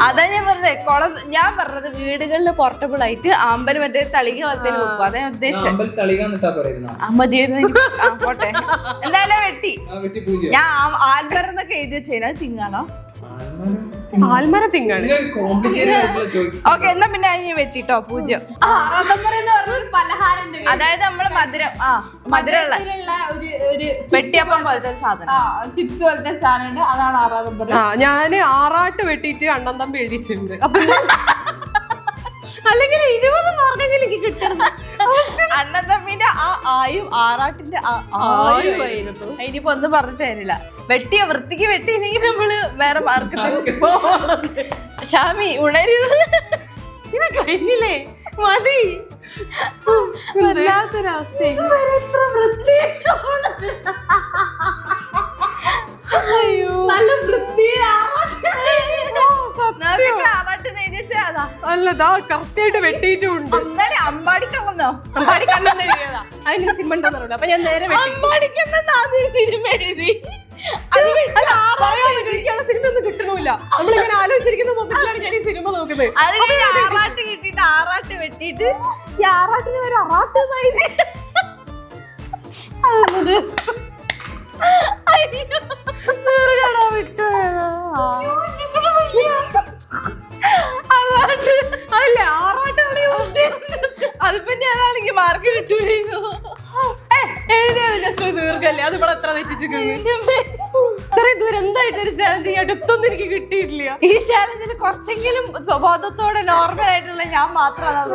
അതാ ഞാൻ പറഞ്ഞത്. ഞാൻ പറഞ്ഞത് വീടുകളിൽ പോർട്ടബിൾ ആയിട്ട് ആമ്പൽ മറ്റേ തളിക വലത്തേന് വെക്കും. അതാ ഞാൻ ഉദ്ദേശിച്ചത്. മതിയായിരുന്നു. പോട്ടെ, എന്തായാലും വെട്ടി. ഞാൻ ആൽമരന്നൊക്കെ എഴുതി വെച്ചതിന് അത് തിങ്ങാണോ? ആൽമര തിങ്ങാണ്. ഓക്കെ, എന്നാ പിന്നെ അതിന് വെട്ടിട്ടോ. 0. പലഹാരം. അതായത് നമ്മള് മധുരം മധുരമുള്ള ഒരു വെട്ടിയപ്പം പോലത്തെ സാധനം, ചിപ്സ് പോലത്തെ സാധനം ഉണ്ട്. അതാണ് 6 നമ്പർ. ഞാന് ആറാട്ട് വെട്ടിയിട്ട് അണ്ണൻ തമ്പി എഴുതിച്ചിട്ടുണ്ട്. അപ്പൊ അല്ലെങ്കിൽ 20 മാർക്കെങ്കിലും എനിക്ക് കിട്ടണം. അണ്ണത്തമ്മിന്റെ ആ ആയും ആറാട്ടിന്റെ ഇനിയിപ്പോ ഒന്നും പറഞ്ഞിട്ട് തരില്ല. വെട്ടിയ വൃത്തിക്ക് വെട്ടിയില്ലെങ്കിൽ നമ്മള് വേറെ മാർക്ക്. ഷാമി ഉണരൂ, ഇത് കഴിഞ്ഞില്ലേ? മതി. വല്ലാത്തൊരവസ്ഥ. നല്ല വൃത്തിയിൽ അല്ലതാ കറക്റ്റായിട്ട് വെട്ടിയിട്ടുണ്ട്. അമ്പാടിക്കണ്ണോ? അതിന് സിമ്മണ്ടെന്നു. അപ്പൊ ഞാൻ നേരെ സിനിമ എഴുതി. സിനിമ ഒന്നും കിട്ടണില്ല. നമ്മളിങ്ങനെ ആലോചിച്ചിരിക്കുന്ന മൊബൈലിലാണ് ഞാൻ ഈ സിനിമ നോക്കുന്നത്. അത് ആറാട്ട് കിട്ടിയിട്ട് ആറാട്ട് വെട്ടിയിട്ട് ഈ ആറാട്ടിന് ഒരു അറാട്ട് അല്ലേ ആറാട്ടാണ് അതിപ്പോ അതാണെങ്കിൽ മാർക്ക് കിട്ടൂലോ. ദീർഘല്ലേ അത് ഇവിടെ എത്ര തെറ്റിച്ചിരിക്കുന്നു. ഇത്രയും ദൂരം എന്തായിട്ട് ഒരു ചാലഞ്ച് അടുത്തൊന്നും എനിക്ക് കിട്ടിയിട്ടില്ല. ഈ ചാലഞ്ചിന് കുറച്ചെങ്കിലും സ്വബോധത്തോടെ നോർമൽ ആയിട്ടുള്ള ഞാൻ മാത്രമാണ്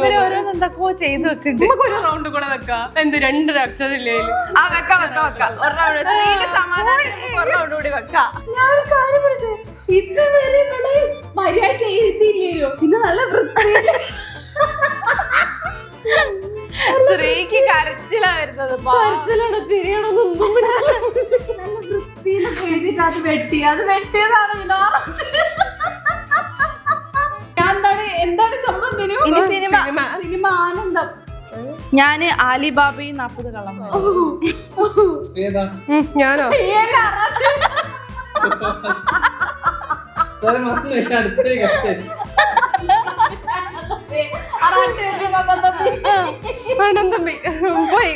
ഓരോന്ന് എന്തൊക്കെയോ ചെയ്തു വെക്കുന്നുണ്ട്. നമുക്ക് ഒരു റൗണ്ട് കൂടെ വെക്കാം. എന്ത് 2 അക്ഷരമില്ലേ? വെക്കാം. ഒരു റൗണ്ട് സ്ത്രീയുടെ സമാധാനം ഒരു റൗണ്ട് കൂടി വെക്കാം. ഞാൻ കാര്യം പറയട്ടെ, ഇതുവരെ ഇവിടെ മര്യാദ എഴുതിയില്ലല്ലോ. പിന്നെ നല്ല വൃത്തി. സ്ത്രീക്ക് കരച്ചിലാ വരുന്നത്. കരച്ചിലാണോ ചിരിയാണോ നല്ല വൃത്തിയിലൊക്കെ എഴുതിയിട്ട് അത് വെട്ടിയതാണ്. എന്താണ് സംഭവം? ഇനി സിനിമ ആനന്ദം. ഞാന് ആലിബാബയും 40 കള്ളന്മാരും. ഞാനോ?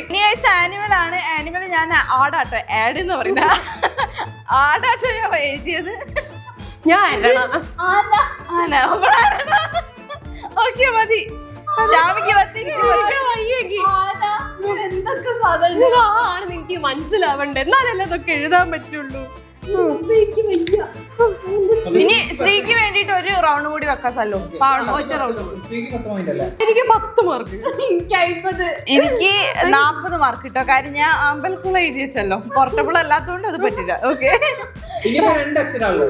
ഇനി ആനിമൽ ആണ്. ആനിമൽ ഞാൻ ആടാട്ടോ, ആഡ് എന്ന് പറയുന്ന ആടാട്ടോ ഞാൻ എഴുതിയത്. ഞാൻ ഓക്കെ മതി. ഷാമിക്ക് എന്തൊക്കെ സാധനം ആണ് എനിക്ക് മനസ്സിലാവണ്ടേ? എന്നാലല്ലേ അതൊക്കെ എഴുതാൻ പറ്റുള്ളൂ. ഇനി ശ്രീക്ക് വേണ്ടിട്ട് ഒരു റൗണ്ട് കൂടി വെക്കാൻ സ്ഥലവും പാവണ്ടോ? ശ്രീക്ക് 10 point അല്ലേ? എനിക്ക് 10 മാർക്ക്. എനിക്ക് 40 മാർക്ക് കിട്ടോ. കാര്യം ഞാൻ അമ്പലക്കുള്ള എഴുതി വെച്ചല്ലോ, പോർട്ടബിൾ അല്ലാത്തതുകൊണ്ട് അത് പറ്റില്ല. ഓക്കെ, ഇനിയിപ്പോ 2 അക്ഷരമുള്ളൂ.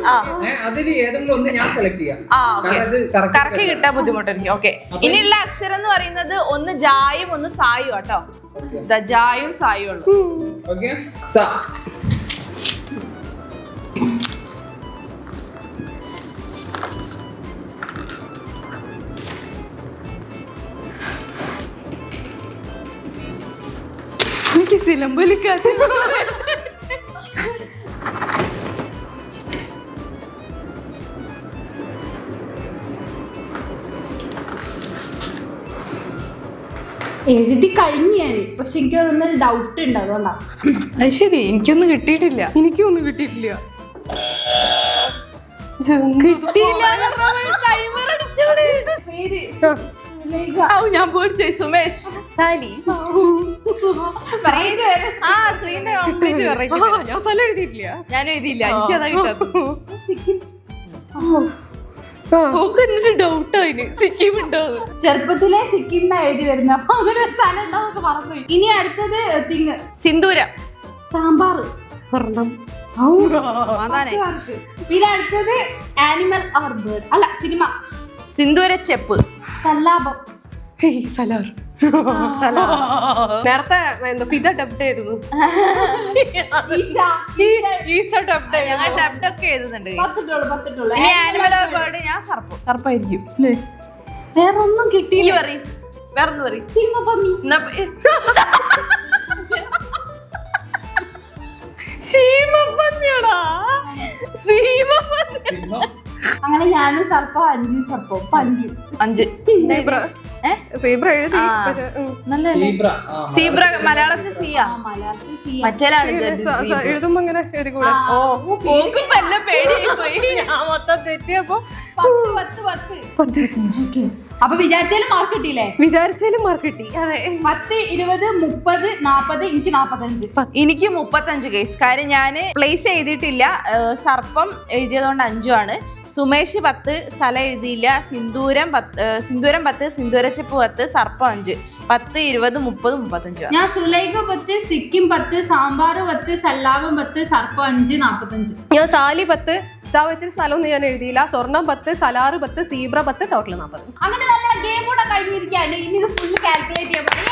അതിൽ ഏതെങ്കിലും ഒന്ന് ഞാൻ സെലക്ട് ചെയ്യാം. കറക്കി കിട്ടാൻ ബുദ്ധിമുട്ടായിരിക്കും. ഓക്കെ, ഇനിയുള്ള അക്ഷരം എന്ന് പറയുന്നത് ഒന്ന് ജായും ഒന്ന് സായും കേട്ടോ. ജായും സായും ഉള്ളു. ഓക്കെ, എനിക്ക് സിലമ്പലിക്കാത്ത എഴുതി കഴിഞ്ഞു ഞാൻ, പക്ഷെ എനിക്ക് അതൊന്നൊരു ഡൗട്ട് ഉണ്ട്, അതുകൊണ്ടാ. അത് ശരി, എനിക്കൊന്നും കിട്ടിയിട്ടില്ല. എനിക്കൊന്നും കിട്ടിയിട്ടില്ല. പേര് ഞാൻ പേടിച്ചു. സുമേഷ്, സാലി, ശ്രീന്റെ കംപ്ലീറ്റ് വെറൈറ്റി. ഞാൻ സ്ഥലം എഴുതിയിട്ടില്ല. ഞാൻ എഴുതിയില്ല, എനിക്കതാ കിട്ടാത്തത്. സിക്കിം. ഡൗട്ട് അതിന് സിക്കിം ഉണ്ടോ? ചെറുപ്പത്തിലെ സിക്കിം എഴുതി വരുന്ന, അപ്പൊ അങ്ങനെ ഒരു സ്ഥലം ഉണ്ടോന്നൊക്കെ പറഞ്ഞു. ഇനി അടുത്തത് തിങ്, സിന്ദൂരം, സാമ്പാർ, സ്വർണം, അതാണേ. പിന്നെ അടുത്തത് ആനിമൽ ഓർ ബേർഡ്, അല്ല സിനിമ, സിന്ദൂരച്ചെപ്പ്, സല്ലാപം, സലാർ. നേരത്തെ ഫിദ ഡബ്ഡ് ആയിരുന്നു. ഞങ്ങൾ ഡബ്ഡ് ഒക്കെ എഴുതുന്നുണ്ട്. പത്തിട്ടുള്ളൂ. ഇനി ആനിമൽ ഓർ ബേർഡ്, ഞാൻ സർപ്പായിരിക്കും. വേറൊന്നും കിട്ടിയില്ല. പറയും, വേറൊന്നും പറയും. സിംഹപന്നി. അങ്ങനെ ഞാനും സർപ്പം, 5 സർപ്പം, 5. സീബ്ര എഴുതി. സീബ്ര മലയാളത്തിൽ സിയാ, മലയാളത്തിൽ ചെയ്യാം. മറ്റേലാണ് എഴുതുമ്പോ ഇങ്ങനെ എഴുതിക്കൂടെ? എല്ലാം പേടിയായി പോയി. മൊത്തം തെറ്റിയപ്പോ 10. അപ്പൊ വിചാരിച്ചാലും മാർക്ക് കിട്ടിയില്ലേ? വിചാരിച്ചാലും മാർക്ക് കിട്ടി. അതെ, 10, 20, 30, 40. എനിക്ക് 45. എനിക്ക് 35 കേസ്. കാര്യം ഞാന് പ്ലേസ് എഴുതിയിട്ടില്ല. സർപ്പം എഴുതിയതുകൊണ്ട് 5 ആണ്. സുമേഷ് 10, സ്ഥലം എഴുതിയില്ല. സിന്ദൂരം 10, സിന്ദൂരച്ചെപ്പ് 10, സർപ്പം 5. 10, 20, 30, 35. ഞാൻ സുലൈഖ 10, സിക്കിം 10, സാമ്പാർ 10, സല്ലാപം 10, സർപ്പം 5, 45. ഞാൻ സാലി 10, വെച്ചിട്ട് സ്ഥലമൊന്നും ഞാൻ എഴുതിയില്ല. സ്വർണം 10, സലാറ് 10, സീബ്ര 10, ടോട്ടൽ 40. അങ്ങനെ നമ്മളെ ഗെയിം കൂടെ കഴിഞ്ഞിരിക്കുകയാണ്. ഇനി ഇത് ഫുള്ള് കാൽക്കുലേറ്റ് ചെയ്യാൻ പറ്റും.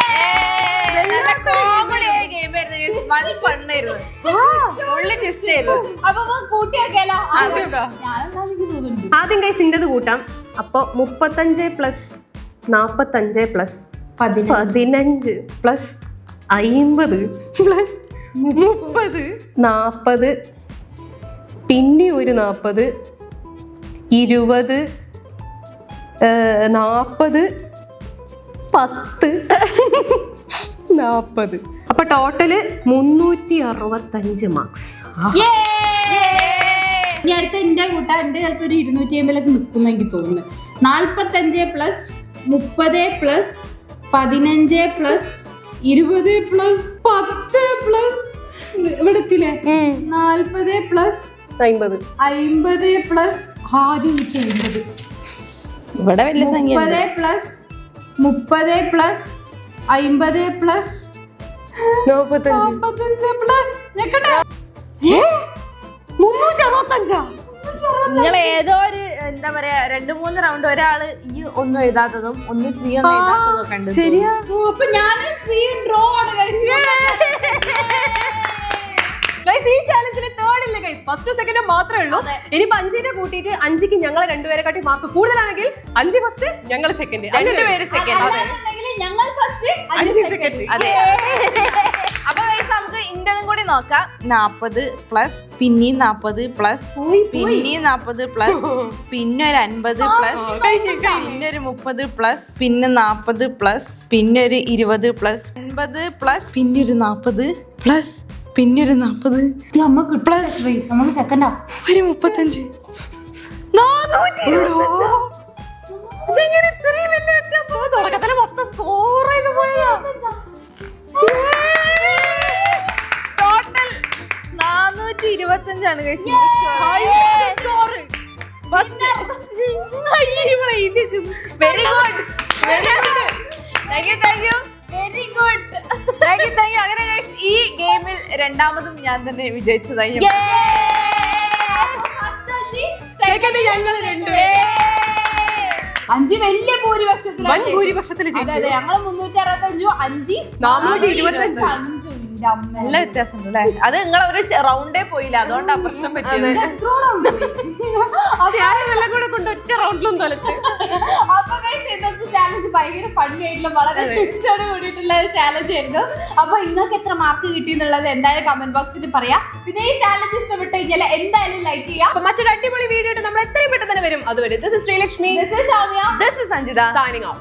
അപ്പൊ കൂട്ടി വെക്കാലോ. ആദ്യം കൈസ് ഇന്റത് കൂട്ടാം. അപ്പൊ 35 പ്ലസ് 45 പ്ലസ് 15 പ്ലസ് 50 പ്ലസ് 30 40, പിന്നെ ഒരു 40, 20, 40, 10, 40. അപ്പൊ ടോട്ടല് 365 മാർക്സ്. ഇനി അടുത്ത എന്റെ കൂട്ടാൻ, എന്റെ ചിലപ്പോ ഒരു 250 നിൽക്കുന്ന എനിക്ക് തോന്നുന്നു. 45 plus 30 plus 15 plus 20 plus 10 plus ഇവിടെ എത്തില്ലേ 40 പ്ലസ് 50 പ്ലസ് 50 ഇവിടെ വലിയ സംഖ്യ 30 പ്ലസ് 50 പ്ലസ് 50 പ്ലസ് 45 പ്ലസ് 365. നിങ്ങൾ ഏതോ ഒരു എന്താ പറയാ 2-3 റൗണ്ട് ഒരാള് ഈ ഒന്നും എഴുതാത്തതും ഒന്ന് ശ്രീ ഒന്നും എഴുതാത്തതും ഒക്കെ ഉണ്ട്. ശരിയാ. അപ്പൊ ഞാൻ ശ്രീ ഡ്രോ ആണ് guys. ഈ ചാലഞ്ചിൽ തേർഡ് ഇല്ല ഗൈസ്, ഫസ്റ്റ് സെക്കൻഡ് മാത്രമേ ഉള്ളൂ. ഇനി 5നെ കൂട്ടിയിട്ട് 5ക്ക് ഞങ്ങളെ രണ്ടുപേരെക്കാട്ടി മാർക്ക് കൂടുതലാണെങ്കിൽ 5 ഫസ്റ്റ്, ഞങ്ങൾ സെക്കൻഡ്, 2 പേര് സെക്കൻഡ്. അല്ലാന്നുണ്ടെങ്കിൽ ഞങ്ങൾ ഫസ്റ്റ് 5 സെക്കൻഡ്. അതെ. അപ്പൊ ഗൈസ് നമുക്ക് ഇന്റതും കൂടി നോക്കാം. 40 പ്ലസ് പിന്നെ 40 പ്ലസ് പിന്നെ 40 പ്ലസ് പിന്നെ ഒരു 50 പ്ലസ് പിന്നെ ഒരു 30 പ്ലസ് പിന്നെ 40 പ്ലസ് പിന്നെ ഒരു 20 പ്ലസ് 50 പ്ലസ് പിന്നെ ഒരു 40 പ്ലസ് പിന്നെ ഒരു 40 നമുക്ക് പ്ലസ് നമുക്ക് സെക്കൻഡാ ഒരു 35 425. ഇതെങ്ങനെ ഇത്രയും വലിയ വ്യത്യാസം? തുടക്കത്തില് മൊത്തം സ്കോർ ചെയ്ത് പോയതാ. ടോട്ടൽ 425 ആണ് ഗൈസ്. Very good. അങ്ങനെ guys, ഈ ഗെയിമിൽ രണ്ടാമതും ഞാൻ തന്നെ വിജയിച്ചതായി സെക്കൻഡ് ഞങ്ങൾ രണ്ടുപേരും അഞ്ച് വലിയ ഭൂരിപക്ഷത്തിലാണ് വൻ ഭൂരിപക്ഷത്തിൽ അതെ അതെ ഞങ്ങള് 365 5 425. 5 നല്ല വ്യത്യാസം അല്ലേ? അത് നിങ്ങൾ ഒരു റൗണ്ടേ പോയില്ല, അതുകൊണ്ടാ പ്രശ്നം പറ്റിയത്. ഞാനെല്ലാം കൂടെ കൊണ്ട് ഒറ്റ റൗണ്ടിലും തൊലച്ച്. അപ്പൊ ഇന്നത്തെ ചാലഞ്ച് ഭയങ്കര ഫണ്ണി ആയിട്ടുള്ള വളരെ ട്വിസ്റ്റോട് കൂടിയിട്ടുള്ള ഒരു ചാലഞ്ച് ആയിരുന്നു. അപ്പൊ നിങ്ങൾക്ക് എത്ര മാർക്ക് കിട്ടി എന്നുള്ളത് എന്തായാലും കമന്റ് ബോക്സിൽ പറയാം. പിന്നെ ഈ ചാലഞ്ച് ഇഷ്ടപ്പെട്ട് കഴിഞ്ഞാൽ എന്തായാലും ലൈക്ക് ചെയ്യാം. അപ്പൊ മറ്റൊരു അടിപൊളി വീഡിയോ നമ്മൾ എത്രയും പെട്ടെന്ന് തന്നെ വരും. അതുവരെ this is Sreelakshmi, This is Shamya. This is Sanjita. signing off.